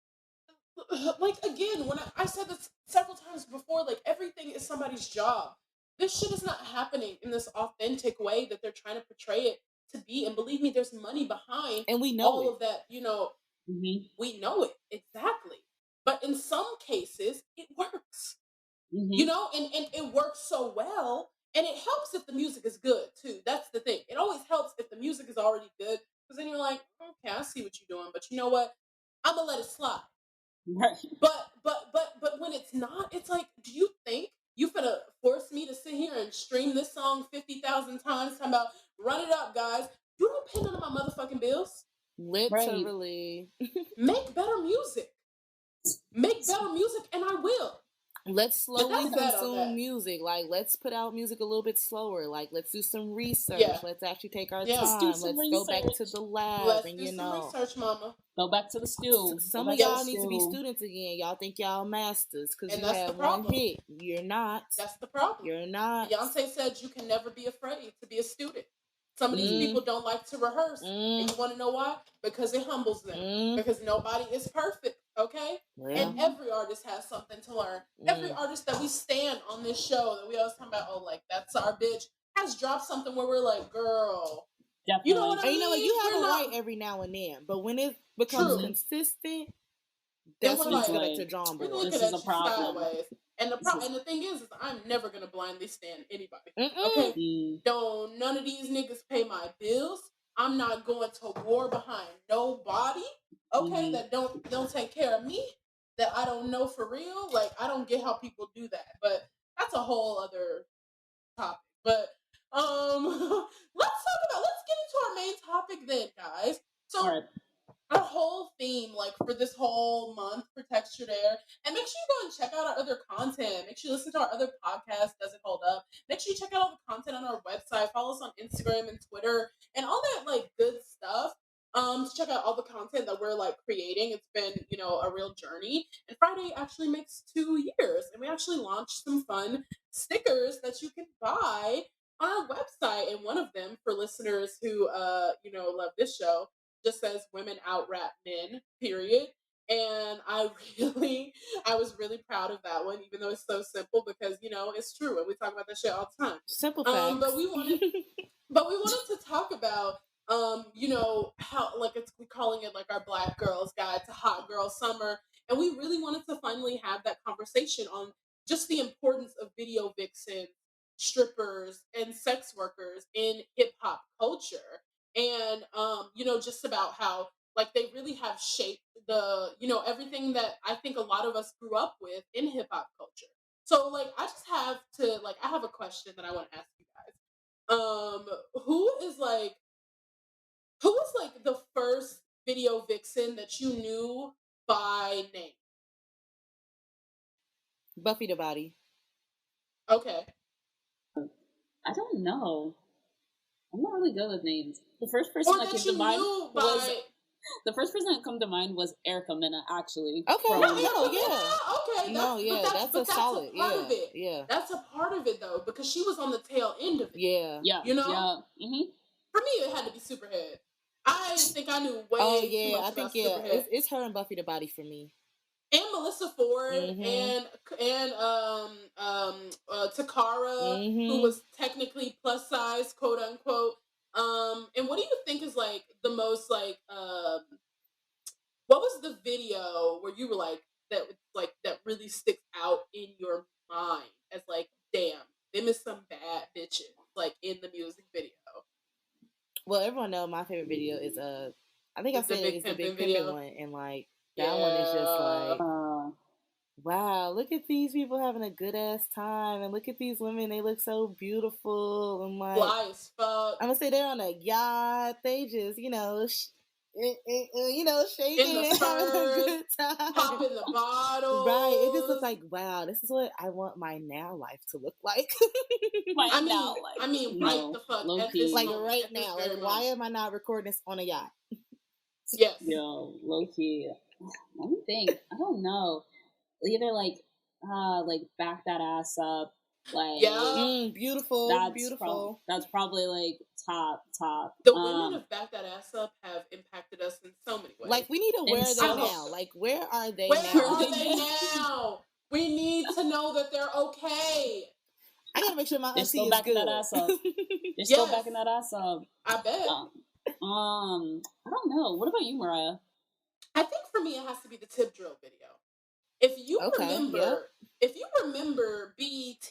like, again, when I said this several times before, like, everything is somebody's job. This shit is not happening in this authentic way that they're trying to portray it to be. And believe me, there's money behind and we know all of that, you know. We know it, exactly. But in some cases, it works. You know, and it works so well. And it helps if the music is good, too. That's the thing. It always helps if the music is already good. Because then you're like, okay, I see what you're doing. But you know what? I'm going to let it slide. Right. But when it's not, it's like, do you think you finna force me to sit here and stream this song 50,000 times? Talking about run it up, guys. You don't pay none of my motherfucking bills. Literally. Make better music. Make better music, and I will. Let's slowly consume music. Like, let's put out music a little bit slower. Like, let's do some research. Yeah. Let's actually take our time. Let's go back to the lab and, do some research, mama. Go back to the school. Some of y'all need to be students again. Y'all think y'all masters because you have one hit. You're not. That's the problem. You're not. Beyonce said you can never be afraid to be a student. Some of these people don't like to rehearse. And you want to know why? Because it humbles them. Because nobody is perfect, okay? Well. And every artist has something to learn. Every artist that we stand on this show that we always talk about, oh, like, that's our bitch, has dropped something where we're like, girl. Definitely. You know what I mean? You know what? You have a right every now and then. But when it becomes consistent, that's when it's going to drawing board. This is a problem. Sideways. And the thing is I'm never gonna blindly stand anybody. Okay, don't none of these niggas pay my bills. I'm not going to war behind nobody. Okay, that don't take care of me. That I don't know for real. Like, I don't get how people do that. But that's a whole other topic. But let's get into our main topic then, guys. So. Our whole theme, like, for this whole month for Texture Dare, and make sure you go and check out our other content. Make sure you listen to our other podcast, Does It Hold Up? Make sure you check out all the content on our website. Follow us on Instagram and Twitter and all that, like, good stuff. To check out all the content that we're, like, creating. It's been, a real journey. And Friday actually makes 2 years, and we actually launched some fun stickers that you can buy on our website. And one of them, for listeners who, love this show, just says women out rap men, period. And I was really proud of that one, even though it's so simple, because it's true and we talk about that shit all the time. Simple facts. But we wanted to talk about how, like, we're calling it like our Black Girls Guide to Hot Girl Summer, and we really wanted to finally have that conversation on just the importance of video vixens, strippers, and sex workers in hip hop culture. And, just about how, like, they really have shaped the, everything that I think a lot of us grew up with in hip hop culture. So, like, I have a question that I want to ask you guys. Who was like the first video vixen that you knew by name? Buffy the Body. Okay. I don't know. I'm not really good with names. The first person that came to mind was the first person that come to mind was Erica Mena, actually. Okay, okay. That's a solid. Yeah, that's a part of it though, because she was on the tail end of it. Yeah. You know. Yeah. Mm-hmm. For me, it had to be Superhead. I think I knew way too much about Superhead. It's her and Buffy the Body for me. And Melissa Ford and Takara, who was technically plus size, quote unquote. And what do you think is like the most like what was the video where you were like that really sticks out in your mind as like, damn, them is some bad bitches like in the music video? Well, everyone knows my favorite video is I think I said it's the Big Pimpin' one, and like that one is just like, wow, look at these people having a good ass time, and look at these women, they look so beautiful, and like, fly as fuck. I'm gonna say they're on a yacht, they just shaking in the having a good time, popping the bottle. Right, it just looks like, wow, this is what I want my now life to look like. I mean, right the fuck at this like moment, right now, like, why am I not recording this on a yacht? Yes. Yo, low key. Let me think. I don't know. Either like back that ass up. Like, beautiful, beautiful. That's probably like top. The women of Back That Ass Up have impacted us in so many ways. Like, we need to where are they now? Like, where are they now? Where are they now? We need to know that they're okay. I gotta make sure my auntie is good. They're still backing that ass up. They're still backing that ass up. I bet. I don't know. What about you, Mariah? I think for me, it has to be the Tip Drill video. If you remember BET,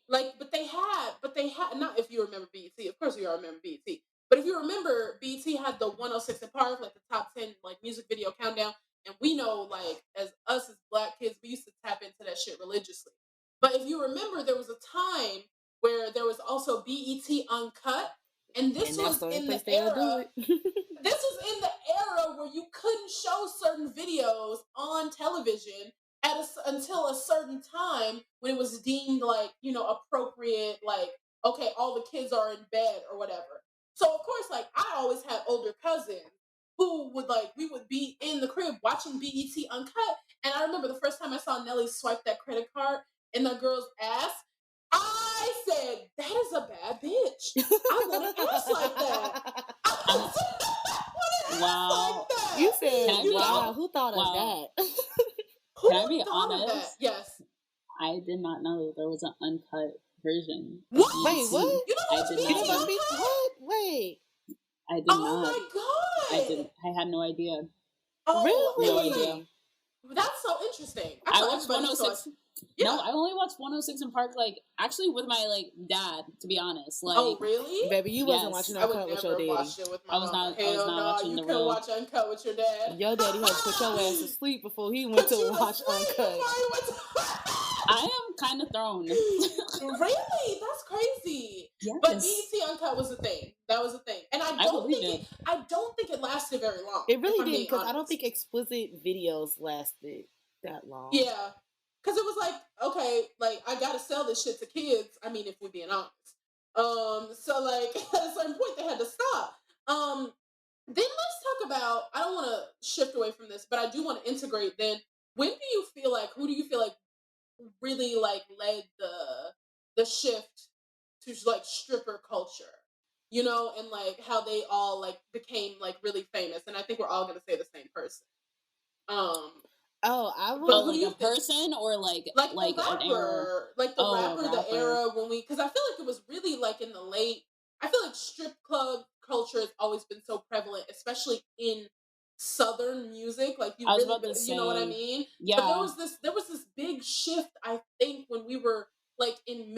but they had not, if you remember BET, of course you all remember BET, but if you remember, BET had the 106 & Park, like the top 10 like music video countdown, and we know, like, as us as Black kids, we used to tap into that shit religiously. But if you remember, there was a time where there was also BET Uncut, and this was in the era. This was in the era where you couldn't show certain videos on television until a certain time when it was deemed, like, you know, appropriate, like, okay, all the kids are in bed or whatever. So of course, like, I always had older cousins who would, like, we would be in the crib watching BET Uncut, and I remember the first time I saw Nelly swipe that credit card in that girl's ass, I said, that is a bad bitch. I want an ass like that. Wow. Like that. You said, wow, who thought of that? Can I be honest? Yes. I did not know there was an uncut version. What? Wait, what? You know what? What? Wait. I did not. Oh my god. I had no idea. Oh, really? No idea. That's so interesting. I watched 106. Yeah. No, I only watched 106 in Park, like, actually with my, like, dad, to be honest. Like, oh, really? Baby, you wasn't watching Uncut with your daddy. I was not watching you the couldn't watch Uncut with your dad. Your daddy had to put your ass to sleep before he went to watch Uncut. I am kind of thrown. Really? That's crazy. Yes. But BET Uncut was a thing. That was a thing. And I don't think it lasted very long. It really didn't, because I don't think explicit videos lasted that long. Yeah. Because it was like, okay, like, I gotta sell this shit to kids. I mean, if we're being honest. So, like, at a certain point, they had to stop. Then let's talk about, I don't want to shift away from this, but I do want to integrate then. Who do you feel like really, like, led the shift to, like, stripper culture? You know, and, like, how they all, like, became, like, really famous. And I think we're all going to say the same person. I would. But like a person or like the rapper, an era? like the rapper, the era when because I feel like it was really, like, in the late. I feel like strip club culture has always been so prevalent, especially in Southern music. Like, you know what I mean? Yeah. But there was this big shift, I think, when we were, like, in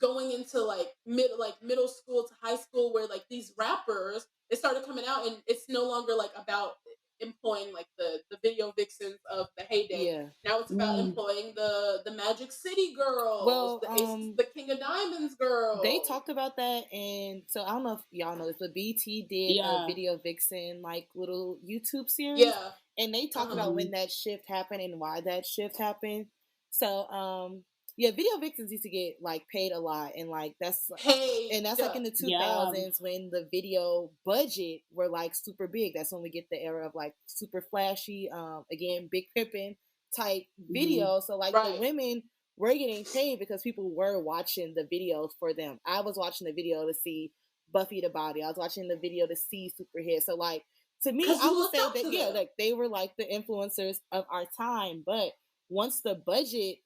going into like middle school to high school, where, like, these rappers, they started coming out, and it's no longer, like, about employing, like, the video vixens of the heyday. Yeah. Now it's about employing the Magic City girls, well, the King of Diamonds girls. They talked about that, and so I don't know if y'all know this, but BT did a video vixen, like, little YouTube series. Yeah. And they talked about when that shift happened and why that shift happened. So, yeah, video vixens used to get, like, paid a lot, and, like, that's like in the 2000s when the video budget were, like, super big. That's when we get the era of, like, super flashy, again, big pimping type videos. So, like, the women were getting paid because people were watching the videos for them. I was watching the video to see Buffy the Body. I was watching the video to see Superhead. So, like, to me, I would say that like, they were, like, the influencers of our time. But once the budget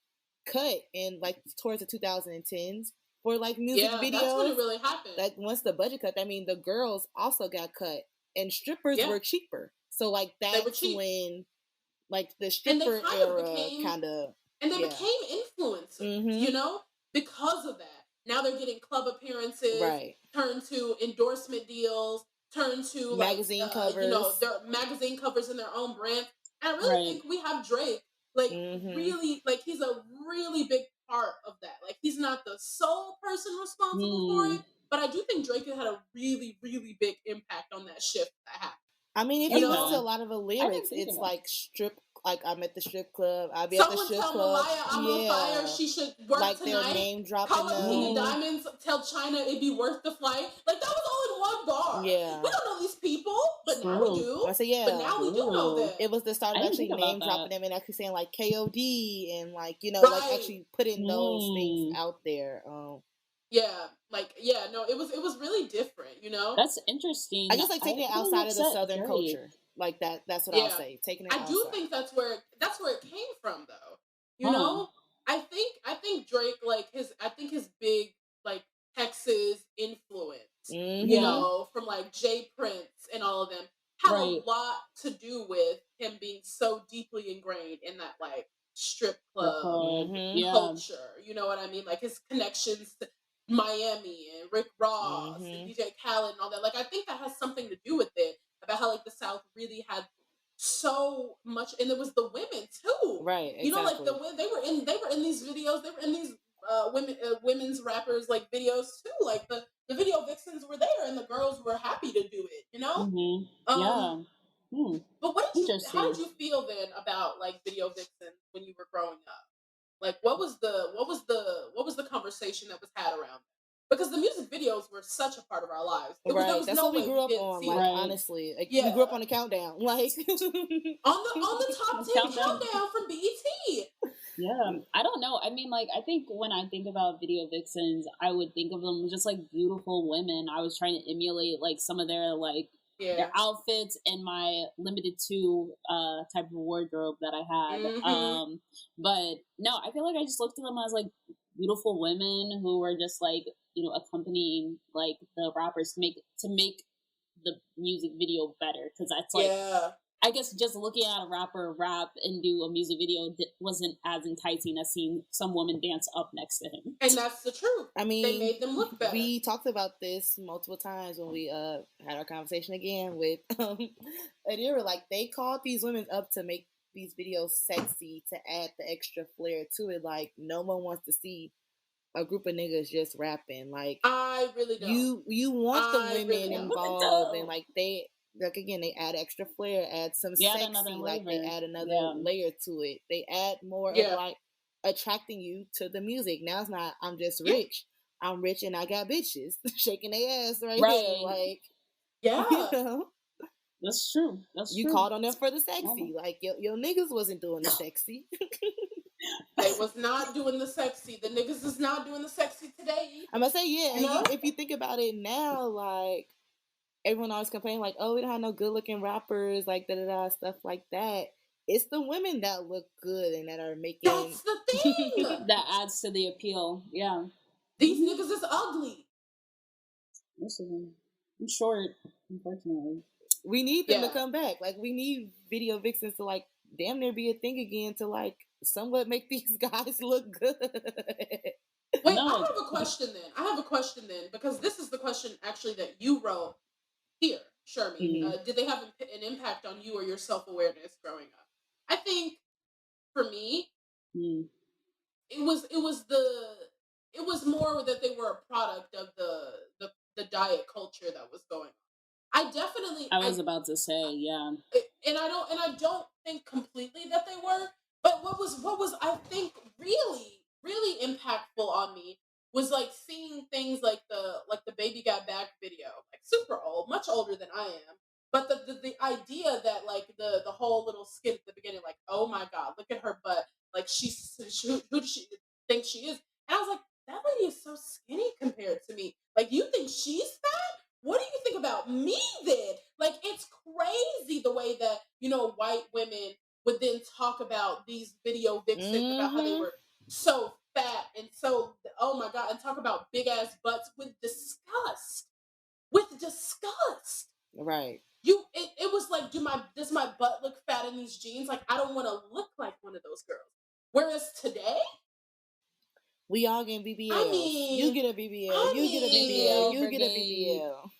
cut in, like, towards the 2010s for, like, music videos, that's when it really happened. Like, once the budget cut, I mean, the girls also got cut, and strippers were cheaper. So, like, that's when, like, the stripper era kind of, and they became influencers, you know, because of that. Now they're getting club appearances, turn to endorsement deals, turn to magazine covers, you know, their magazine covers in their own brand. And I really think we have Drake. Like, really, like, he's a really big part of that. Like, he's not the sole person responsible for it, but I do think Drake had a really, really big impact on that shift that happened. I mean, if you listen to a lot of the lyrics, it's like like, I'm at the strip club. I'll be at the strip club. Someone tell Mariah I'm on fire. She should work like tonight. Their name dropping. Call up King of Diamonds. Tell China it'd be worth the flight. Like, that was all in one bar. Yeah. We don't know these people, but now we do. I say, but now we do know them. It was the start of actually name dropping them and actually saying, like, KOD and, like, you know, like, actually putting those things out there. It was really different, you know. That's interesting. I guess, like, taking it outside of the Southern culture. Like, that's what I'll say. Taking it outside. I do think that's where it came from, though. You know? I think Drake, like, his big, like, Texas influence, you know, from, like, Jay Prince and all of them, had a lot to do with him being so deeply ingrained in that, like, strip club culture. You know what I mean? Like, his connections to Miami and Rick Ross and DJ Khaled and all that. Like, I think that has something to do with it, about how, like, the South really had so much, and it was the women too. Right. Exactly. You know, like they were in these videos. They were in these women's rappers like videos too. Like the video vixens were there, and the girls were happy to do it. You know. Yeah. But how did you feel then about like video vixens when you were growing up? Like what was the conversation that was had around them? Because the music videos were such a part of our lives. There was That's no what we way grew up on. Like honestly, like, we grew up on the countdown. Like on the top 10 countdown from BET. Yeah, I don't know. I mean, like, I think when I think about video vixens, I would think of them just like beautiful women. I was trying to emulate like some of their like their outfits and my limited two type of wardrobe that I had. But no, I feel like I just looked at them as like beautiful women who were just like, you know, accompanying like the rappers to make the music video better, because that's like I guess just looking at a rapper rap and do a music video wasn't as enticing as seeing some woman dance up next to him. And that's the truth. I mean, they made them look better. We talked about this multiple times when we had our conversation again with Adira. Like, they called these women up to make these videos sexy, to add the extra flair to it. Like, no one wants to see a group of niggas just rapping. Like, I really don't. You want the women involved, and like they add extra flair, add some sexy, like they add another layer to it. They add more of like attracting you to the music. Now it's not I'm just rich. I'm rich and I got bitches shaking their ass right here. Like, you know? That's true. You called on them for the sexy. Like your niggas wasn't doing the sexy. They was not doing the sexy. The niggas is not doing the sexy today. I'm gonna say, if you think about it now, like, everyone always complain like, oh, we don't have no good looking rappers, like stuff like that. It's the women that look good and that are making. That's the thing that adds to the appeal. Yeah, these niggas is ugly. Listen, I'm short, unfortunately. We need them to come back. Like, we need video vixens to like damn near be a thing again, to like somewhat make these guys look good. Wait, I have a question then, because this is the question actually that you wrote here, Shermie. Did they have an impact on you or your self-awareness growing up? I think for me, it was more that they were a product of the diet culture that was going on. I was about to say, and I don't think completely that they were, but what was I think really impactful on me was like seeing things like the Baby Got Back video, like super old, much older than I am. But the idea that like the whole little skit at the beginning, like, oh my God, look at her butt, like who does she think she is? And I was like, that lady is so skinny compared to me. Like, you think she's fat? What do you think about me then? Like, it's crazy the way that, you know, white women would then talk about these video vixens, about how they were so fat and so, oh my God, and talk about big ass butts with disgust. Right. It was like, does my butt look fat in these jeans? Like, I don't want to look like one of those girls. Whereas today, we all getting BBL. I mean, you get a BBL. You get a BBL. You get a BBL.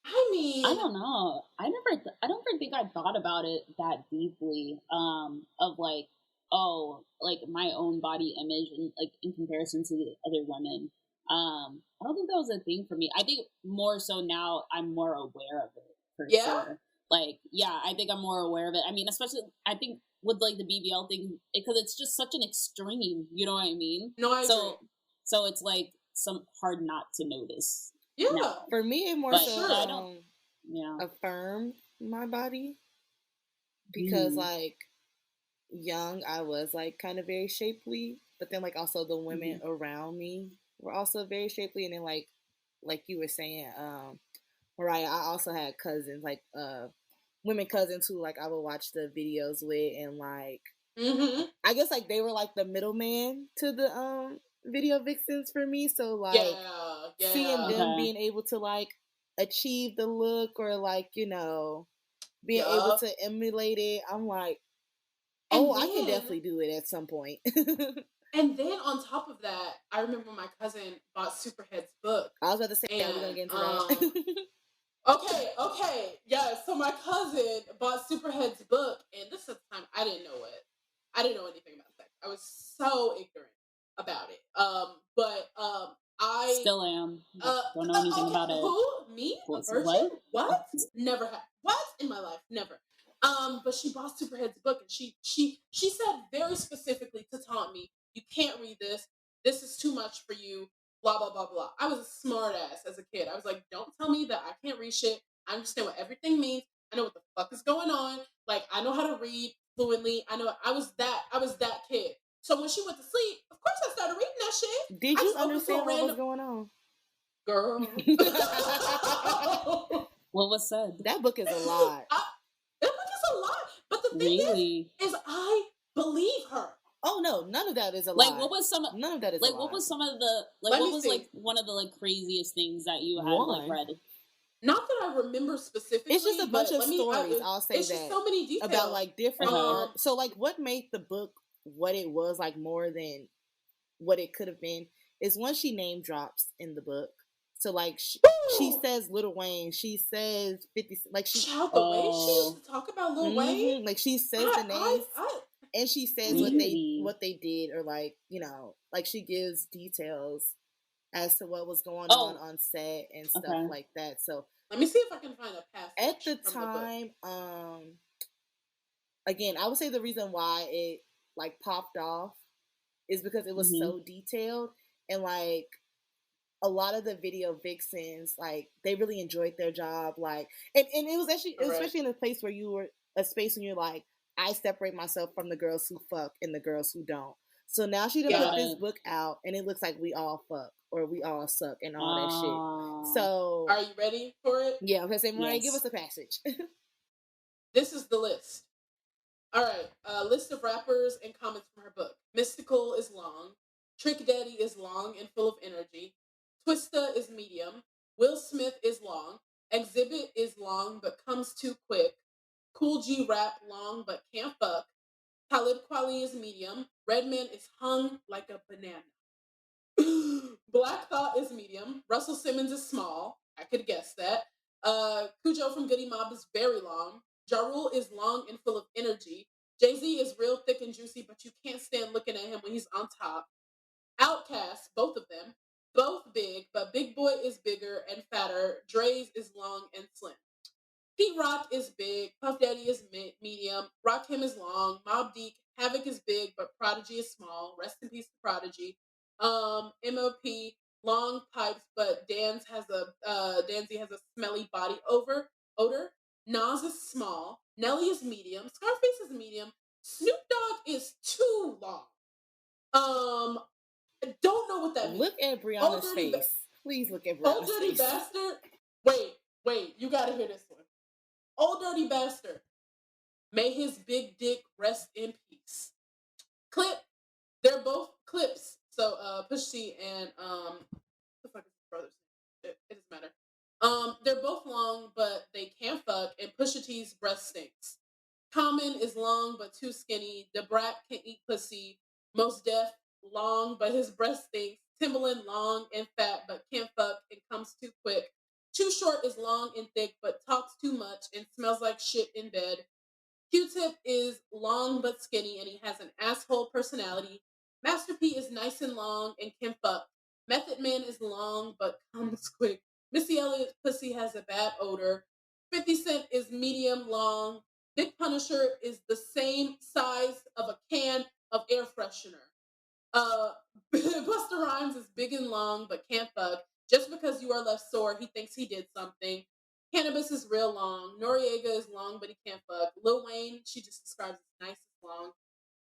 I mean, I don't know. I don't think I thought about it that deeply. Of like, oh, like my own body image and like in comparison to the other women. I don't think that was a thing for me. I think more so now I'm more aware of it for sure. Like, I think I'm more aware of it. I mean, especially I think with like the BBL thing, because it's just such an extreme. You know what I mean? No, I agree. So it's like some hard not to notice. Yeah. No. For me, it more so affirmed my body, because like young, I was like kind of very shapely, but then like also the women around me were also very shapely, and then like you were saying, Mariah, I also had cousins, like women cousins who like I would watch the videos with, and like I guess like they were like the middleman to the video vixens for me. So like seeing them being able to like achieve the look, or like, you know, being able to emulate it, I'm like, oh, I can definitely do it at some point. And then on top of that, I remember my cousin bought Superhead's book. I was about to say, we're gonna get into that. Okay. Yeah, so my cousin bought Superhead's book, and this is the time I didn't know it. I didn't know anything about sex. I was so ignorant about it. I still am. Don't know anything about it. Who? Me? A virgin? What? Never had. What? In my life, never. But she bought Superhead's book, and she said very specifically to taunt me, "You can't read this. This is too much for you." Blah blah blah blah. I was a smart ass as a kid. I was like, "Don't tell me that I can't read shit. I understand what everything means. I know what the fuck is going on. Like, I know how to read fluently. I know." I was that kid. So when she went to sleep, of course I started reading that shit. Did you understand what was going on? Girl. What was said? That book is a lot. That book is a lot. But the thing is I believe her. Oh no, none of that is a lie. Like, what was some? None of that is like. A What lie. was some of the? Like, what was like one of the like craziest things that you had read? Not that I remember specifically. It's just a bunch of stories. I'll say it's that. Just so many details about like different. So like, what made the book what it was, like more than what it could have been, is when she name drops in the book. So like she says Lil Wayne, she says 50, like she the way she used to talk about Lil Wayne, like she says the names, and she says what they did, or like, you know, like she gives details as to what was going on set and stuff like that. So let me see if I can find a passage. At the time, again, I would say the reason why it like popped off is because it was so detailed, and like a lot of the video vixens, like they really enjoyed their job, like, and it was actually, especially in a place where you were a space when you're like, I separate myself from the girls who fuck and the girls who don't. So now she done put this book out, and it looks like we all fuck or we all suck and all that shit. So are you ready for it? Yeah, I'm gonna say, Mariah, give us a passage. This is the list. All right, list of rappers and comments from her book. Mystical is long. Trick Daddy is long and full of energy. Twista is medium. Will Smith is long. Exhibit is long but comes too quick. Cool G rap long but can't fuck. Talib Kweli is medium. Redman is hung like a banana. Black Thought is medium. Russell Simmons is small. I could guess that. Cujo from Goody Mob is very long. Ja Rule is long and full of energy. Jay-Z is real thick and juicy, but you can't stand looking at him when he's on top. Outkast, both of them, both big, but Big Boy is bigger and fatter. Dre's is long and slim. Pete Rock is big. Puff Daddy is medium. Rakim is long. Mobb Deep, Havoc is big, but Prodigy is small. Rest in peace to Prodigy. MOP, long pipes, but Danzy has a smelly body odor. Nas is small. Nelly is medium. Scarface is medium. Snoop Dogg is too long. I don't know what that means. Look at Brianna's face. Please look at Brianna's face. Old Dirty Bastard. Wait, you gotta hear this one. Old Dirty Bastard. May his big dick rest in peace. Clip. They're both Clips. So Push T and what the fuck is his brother's name? It doesn't matter. They're both long, but they can't fuck, and Pusha T's breast stinks. Common is long but too skinny. The Brat can eat pussy. Most Def long but his breast stinks. Timbaland long and fat but can't fuck and comes too quick. Too Short is long and thick but talks too much and smells like shit in bed. Q-Tip is long but skinny and he has an asshole personality. Master P is nice and long and can fuck. Method Man is long but comes quick. Missy Elliott's pussy has a bad odor. 50 Cent is medium long. Big Punisher is the same size of a can of air freshener. Busta Rhymes is big and long but can't fuck. Just because you are left sore, he thinks he did something. Cannabis is real long. Noriega is long but he can't fuck. Lil Wayne, she just describes as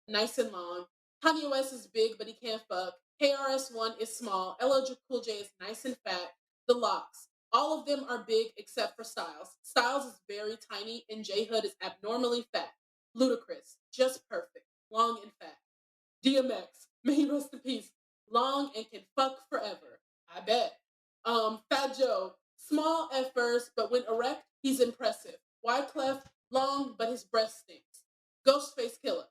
nice and long. Kanye West is big but he can't fuck. KRS-One is small. LL Cool J is nice and fat. The Locks. All of them are big except for Styles. Styles is very tiny and J Hood is abnormally fat. Ludacris, just perfect. Long and fat. DMX, may he rest in peace. Long and can fuck forever. I bet. Fat Joe, small at first, but when erect, he's impressive. Wyclef, long, but his breast stinks. Ghostface Killer,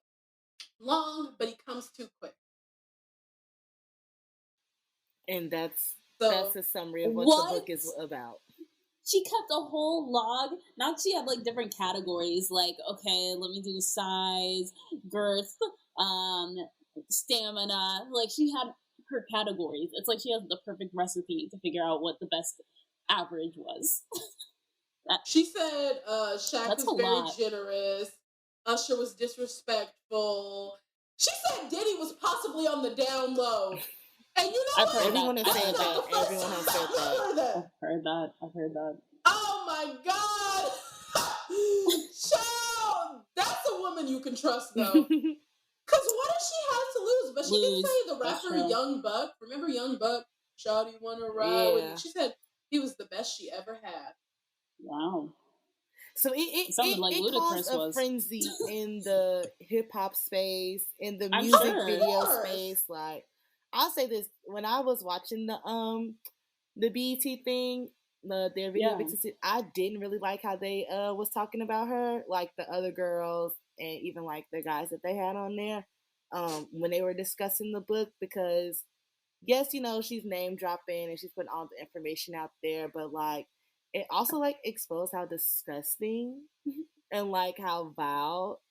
long, but he comes too quick. And that's a summary of what the book is about. she kept a whole log. Now she had like different categories, like, okay, let me do size, girth, stamina. Like, she had her categories. It's like she has the perfect recipe to figure out what the best average was. She said Shaq was very generous. Usher was disrespectful. She said Diddy was possibly on the down low. And you know what? Everyone has said that. Everyone has said that. I've heard that. Oh my God. Child, that's a woman you can trust, though. Because what does she have to lose? But she did say the rapper Young Buck. Remember Young Buck? Shawty wanna ride with me. She said he was the best she ever had. Wow. So it caused a frenzy in the hip hop space, in the music video space. Like, I'll say this: when I was watching the BET thing, their video, I didn't really like how they was talking about her, like the other girls and even like the guys that they had on there, when they were discussing the book, because yes, you know, she's name dropping and she's putting all the information out there, but like, it also like exposed how disgusting and like how vile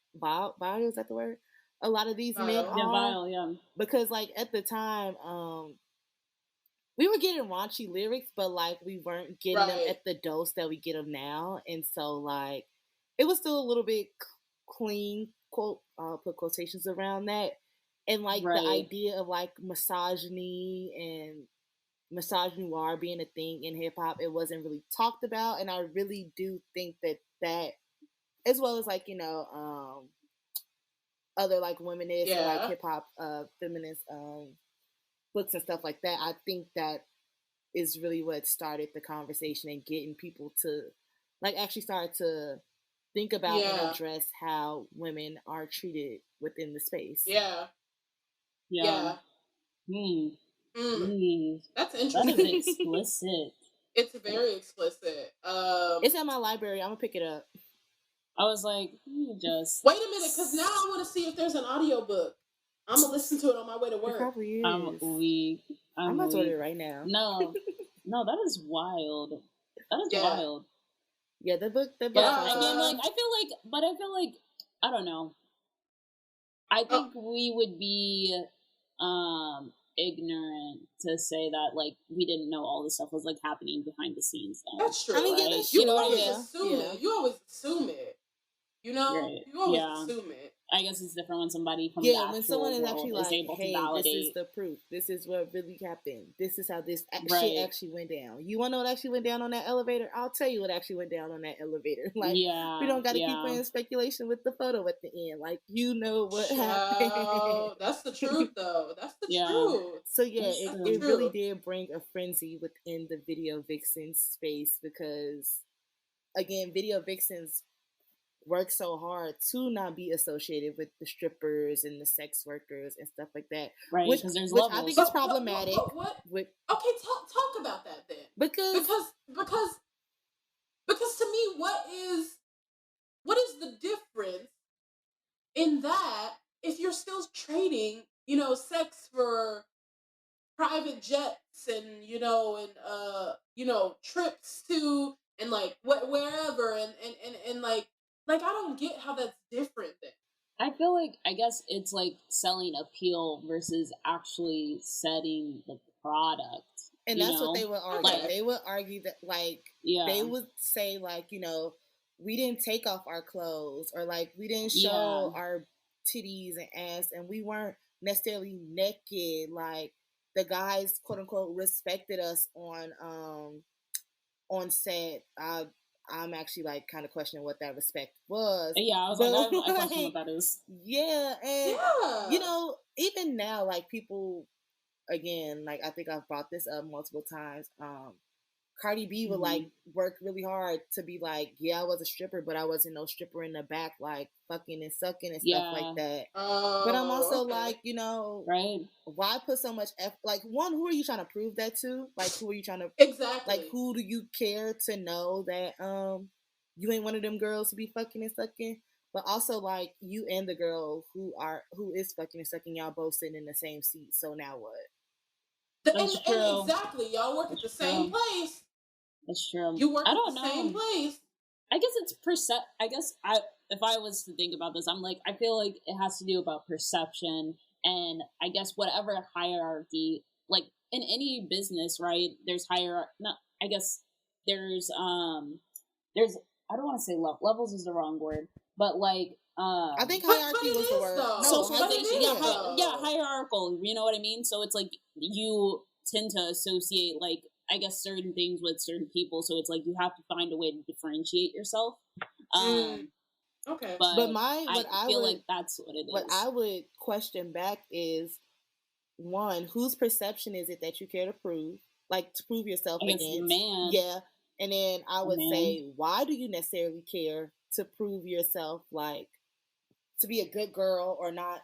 is that the word? A lot of these men are. Vile, yeah. Because like at the time, we were getting raunchy lyrics, but like we weren't getting them at the dose that we get them now, and so like it was still a little bit clean. Quote, put quotations around that, and like the idea of like misogyny and misogynoir being a thing in hip hop, it wasn't really talked about, and I really do think that as well as like, you know, other like womenist and like hip hop feminist books and stuff like that, I think that is really what started the conversation and getting people to like actually start to think about and address how women are treated within the space. That's interesting. That is explicit. It's very explicit. It's at my library. I'm gonna pick it up. I was like, just wait a minute, because now I want to see if there's an audiobook. I'm gonna listen to it on my way to work. It probably is. I'm gonna order it right now. No, that is wild. That is wild. Yeah, the book. Again, like I feel like I don't know. I think we would be ignorant to say that like we didn't know all this stuff was like happening behind the scenes. Though. That's true. I mean, right? You always assume it. You always assume it. You know, you always assume it. I guess it's different when somebody from the actual when someone is actually like, able hey, to validate. This is the proof. This is what really happened. This is how this shit actually went down. You want to know what actually went down on that elevator? I'll tell you what actually went down on that elevator. Like, we don't got to keep playing speculation with the photo at the end. Like, you know what happened. That's the truth, though. That's the truth. So yeah, it really did bring a frenzy within the video vixen space because, again, video vixens work so hard to not be associated with the strippers and the sex workers and stuff like that. Right, which levels. I think is problematic. Okay, talk about that then. Because to me, what is the difference in that if you're still trading, you know, sex for private jets and you know trips to and like wherever and like I don't get how that's different then. I feel like I guess it's like selling appeal versus actually setting the product. And that's what they would argue. Like, they would argue that like they would say like, you know, we didn't take off our clothes or like we didn't show our titties and ass and we weren't necessarily naked. Like the guys quote unquote respected us on set. I'm actually like kind of questioning what that respect was. Yeah, I was like, I question what that is. Yeah, and you know, even now, like people, again, like I think I've brought this up multiple times. Cardi B would like work really hard to be like, yeah, I was a stripper, but I wasn't no stripper in the back, like fucking and sucking and stuff like that. But I'm also like, you know, why put so much effort? Like, one, who are you trying to prove that to? Like, who are you trying to Like, who do you care to know that you ain't one of them girls to be fucking and sucking? But also, like, you and the girl who is fucking and sucking, y'all both sitting in the same seat. So now what? And exactly, y'all work at the same place. That's true. You work I at don't the know. same place. I guess it's if I was to think about this, I'm like, I feel like it has to do about perception, and I guess whatever hierarchy, like in any business, right? There's no, I guess there's I don't want to say levels is the wrong word, but like I think hierarchy was the word. Though. No, socialization, hierarchical. You know what I mean? So it's like you tend to associate like I guess certain things with certain people, so it's like you have to find a way to differentiate yourself. Okay, but I feel like that's what it is. What I would question back is, one, whose perception is it that you care to prove? Like to prove yourself against? Man. Yeah. And then I would say, why do you necessarily care to prove yourself, like to be a good girl or not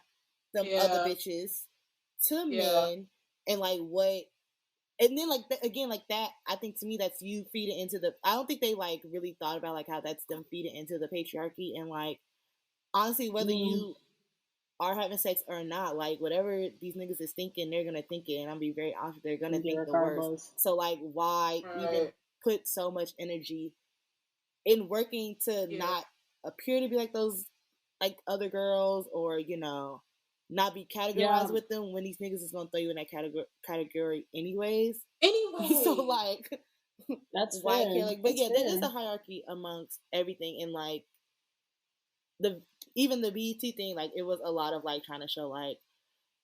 them other bitches to men? And like what? And then like again, like that, I think to me that's you feeding into the. I don't think they like really thought about like how that's them feeding into the patriarchy, and like honestly, whether you are having sex or not, like whatever these niggas is thinking, they're gonna think it, and I'm be very honest, they're gonna think the worst. So like, why even put so much energy in working to not appear to be like those like other girls, or you know, not be categorized with them when these niggas is gonna throw you in that category anyways. So like, that's why fair. care? Like, but there is a hierarchy amongst everything, and like even the BET thing, like it was a lot of like trying to show like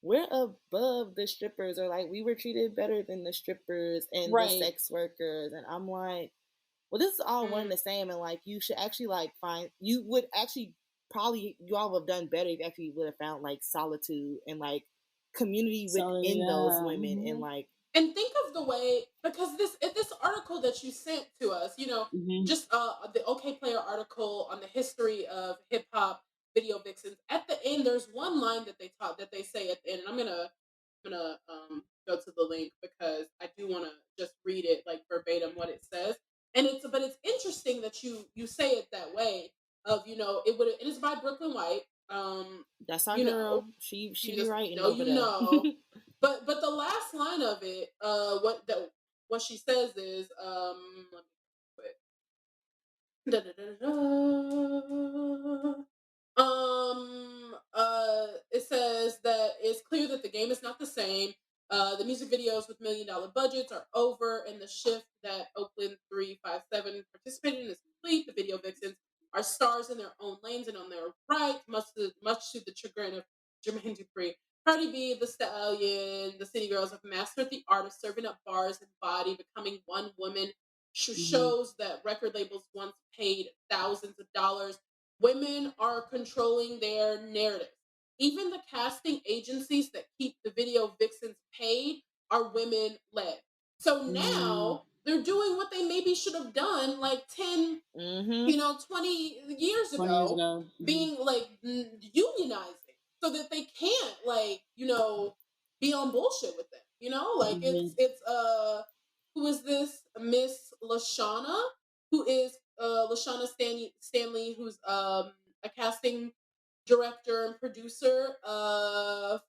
we're above the strippers, or like we were treated better than the strippers and the sex workers, and I'm like, well, this is all one and the same, and like you should actually like you would actually probably you all would have done better if you actually would have found like solitude and like community within those women, and like. And think of the way, because this article that you sent to us, you know, just the OK Player article on the history of hip hop video vixens. At the end, there's one line that they say at the end, and I'm gonna go to the link because I do want to just read it like verbatim what it says. And it's interesting that you say it that way. Of it is by Brooklyn White. That's our girl. She be writing over there. But the last line of it, what she says is, let me it says that it's clear that the game is not the same. The music videos with $1 million budgets are over, and the shift that Oakland 357 participated in is complete. The video vixens are stars in their own lanes and on their right, much to the chagrin of Jermaine Dupri. Cardi B, The Stallion, the City Girls have mastered the art of serving up bars and body, becoming one woman. Shows that record labels once paid thousands of dollars. Women are controlling their narrative. Even the casting agencies that keep the video vixens paid are women led. So now they're doing what they maybe should have done like 10, 20 years ago, being like unionizing so that they can't like, be on bullshit with them. Like it's who is this? Miss Lashana, who is Lashana Stanley, who's a casting director and producer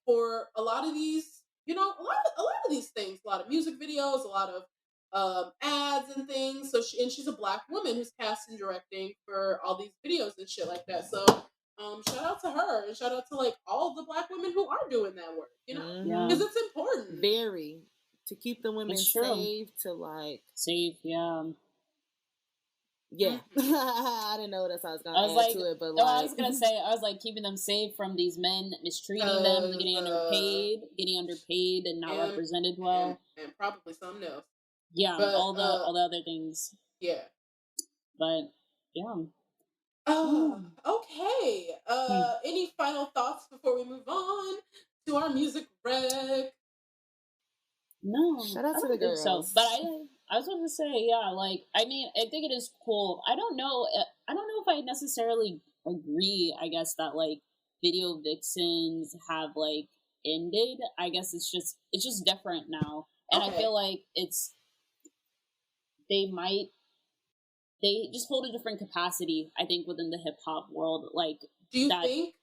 for a lot of these, a lot of these things, a lot of music videos, a lot of ads and things. So she's a Black woman who's casting directing for all these videos and shit like that. So shout out to her, and shout out to like all the Black women who are doing that work, because it's important. Very. To keep the women safe, to like safe, yeah. I didn't know what else I was gonna add to it, but I was gonna say I was like keeping them safe from these men mistreating them, getting underpaid, and not represented well, and probably something else. Yeah, but, all the other things. Yeah, but yeah. Okay. Any final thoughts before we move on to our music rec? No, shout out to the girls. So, but I was going to say, yeah, like I mean, I think it is cool. I don't know if I necessarily agree. I guess that like video vixens have like ended. I guess it's just different now, and I feel like they just hold a different capacity. I think within the hip hop world, like do you think?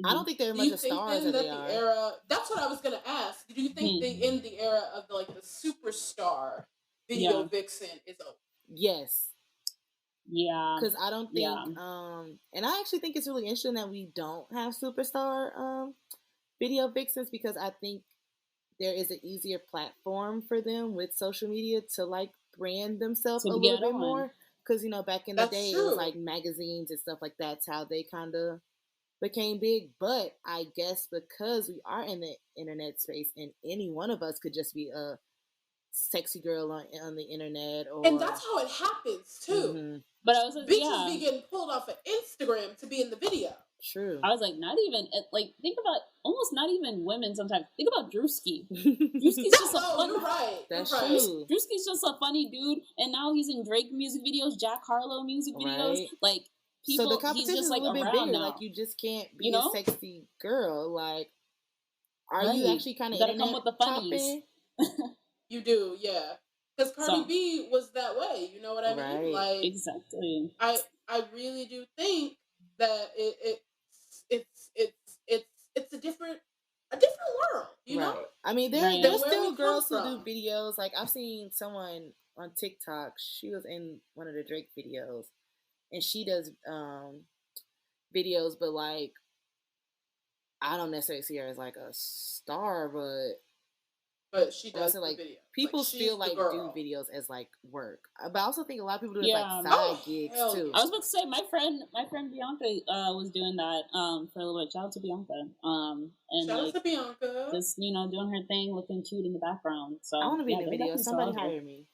I don't think they're much of stars as they are. Era, that's what I was gonna ask. Do you think in the era of the superstar video vixen is over? Yes. Yeah. Because I don't think, and I actually think it's really interesting that we don't have superstar video vixens, because I think there is an easier platform for them with social media to like brand themselves a little bit more. Because, you know, back in the day, it was like magazines and stuff like that's how they kind of became big. But I guess because we are in the internet space and any one of us could just be a sexy girl on the internet, and that's how it happens too. Mm-hmm. But I was like, bitches be getting pulled off of Instagram to be in the video. True. I was like, not even like think about almost not even women sometimes. Think about Drewski. Drewski's just a funny. You're right. That's right. true. Drewski's just a funny dude, and now he's in Drake music videos, Jack Harlow music videos. Right. Like people, so the competition he's just like is a little bit around bigger. now. Like you just can't be a sexy girl. Like, are you actually kind of gotta come with the funnies? You do, yeah. Because Cardi B was that way. You know what I mean? Right. Like exactly. I really do think that it's a different world, you know? I mean, there's still girls who do videos. Like, I've seen someone on TikTok, she was in one of the Drake videos, and she does videos, but like, I don't necessarily see her as like a star, but she does like videos. people like, still like do videos as like work, but I also think a lot of people do it like side gigs too. I was about to say my friend Bianca was doing that for a little bit. Shout out to Bianca. And shout out to Bianca. Just doing her thing, looking cute in the background. So I want to be in the video. Somebody hire me.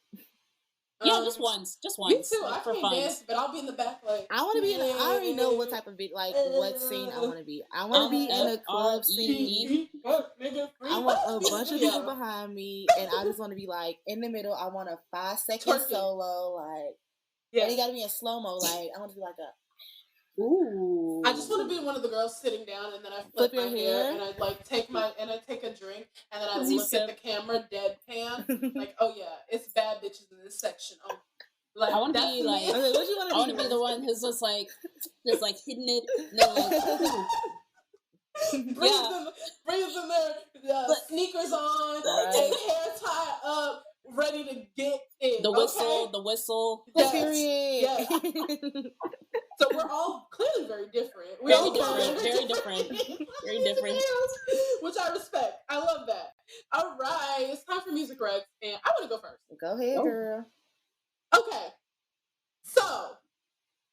Yeah, just once. Me too. Like, I for can't fun. dance, but I'll be in the back. Like I want to be in. I already know what type of video, like what scene I want to be. I want to be in a club scene. I want a bunch of people behind me, and I just want to be like in the middle. I want a 5-second solo, like, and it got to be in slow mo. Like, I want to be like a. Ooh. I just want to be one of the girls sitting down, and then I flip my hair, and I like take a drink, and then I look at the camera deadpan, like, oh yeah, it's bad bitches in this section. Oh, like I want to be like, what you want to be? I want to be the one who's just like hitting it, and then like. Breeze in there, sneakers on, and hair tied up, ready to get in. The whistle. Yes. Period. Yes. So we're all clearly very different. Very different. Which I respect. I love that. All right, it's time for music recs, and I want to go first. Go ahead, girl. Okay, so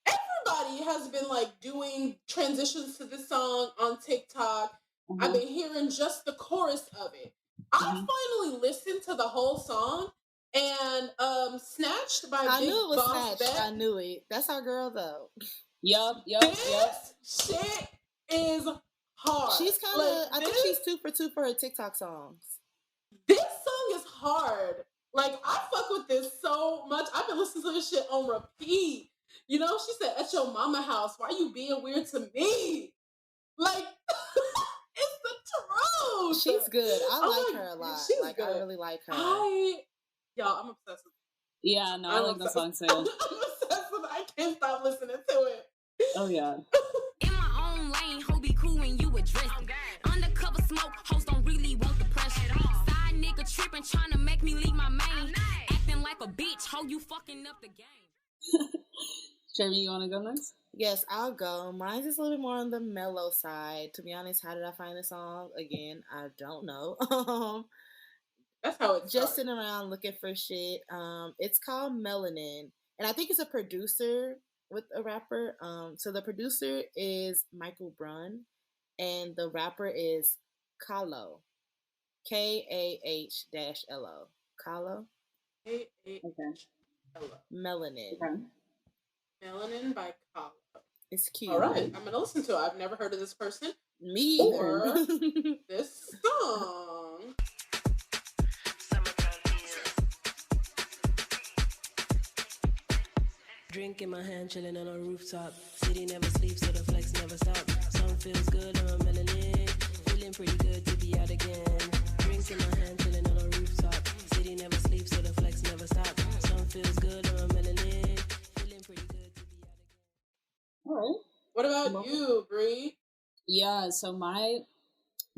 everybody has been like doing transitions to this song on TikTok. Mm-hmm. I've been hearing just the chorus of it. I finally listened to the whole song, and Snatched by Big Boss Bet. I knew it. That's our girl though. Yup. This shit is hard. She's kind of. I think she's 2 for 2 for her TikTok songs. This song is hard. Like, I fuck with this so much. I've been listening to this shit on repeat. You know, she said, "At your mama house, why you being weird to me?" Like, it's the truth. She's good. I like her a lot. She's good. I really like her. I'm obsessed with it. Yeah, no, I like the song too. I'm obsessed with it. I can't stop listening to it. Oh, yeah. In my own lane, ho be cool when you address it. Undercover smoke, hoes don't really want the pressure. Side nigga tripping, trying to make me leave my main. Acting like a bitch, ho, you fucking up the game. Jeremy, you want to go next? Yes, I'll go. Mine's just a little bit more on the mellow side. To be honest, how did I find the song? Again, I don't know. That's how it's just sitting around looking for shit. It's called Melanin, and I think it's a producer with a rapper. So the producer is Michael Brunn, and the rapper is Kahlo, KAH-LO. Kahlo. Okay. Melanin. Okay. Melanin by Kahlo. It's cute. All right, I'm gonna listen to it. I've never heard of this person. Me or this song. Drink in my hand, chilling on a rooftop. City never sleeps, so the flex never stop. Song feels good, I'm a melanin. Feeling pretty good to be out again. Drink in my hand, chilling on a rooftop. City never sleeps, so the flex never stop. Song feels good, I'm a melanin. Feeling pretty good to be out again. All right. What about you, Bree? Yeah, so my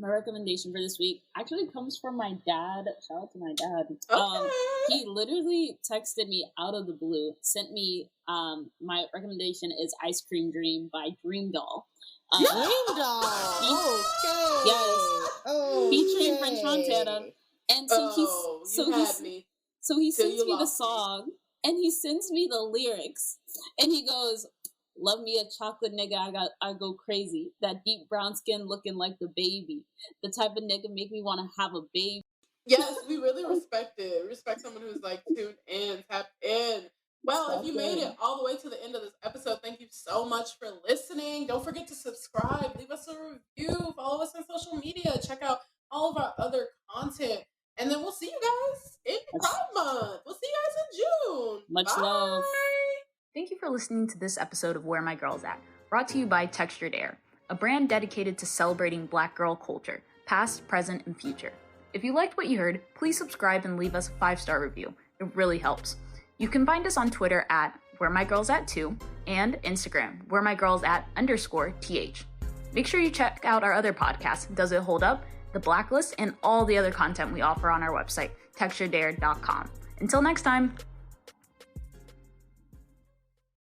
My recommendation for this week actually comes from my dad. Shout out to my dad. Okay. He literally texted me out of the blue, sent me, my recommendation is Ice Cream Dream by Dream Doll. Dream Doll. Okay. Yes. Okay. Featuring French Montana. And so he sends me the song, and he sends me the lyrics, and he goes, "Love me a chocolate nigga, I go crazy. That deep brown skin looking like the baby. The type of nigga make me want to have a baby." Yes, we really respect it. Respect someone who's like tuned in, tapped in. Well, if you made it all the way to the end of this episode, thank you so much for listening. Don't forget to subscribe, leave us a review, follow us on social media, check out all of our other content. And then we'll see you guys in Pride Month. We'll see you guys in June. Much Bye. love. Thank you for listening to this episode of Where My Girl's At, brought to you by Textured Air, a brand dedicated to celebrating Black girl culture, past, present, and future. If you liked what you heard, please subscribe and leave us a 5-star review. It really helps. You can find us on Twitter at WhereMyGirlsAt2 and Instagram, WhereMyGirlsAt_TH. Make sure you check out our other podcasts, Does It Hold Up?, The Blacklist, and all the other content we offer on our website, textureddare.com. Until next time.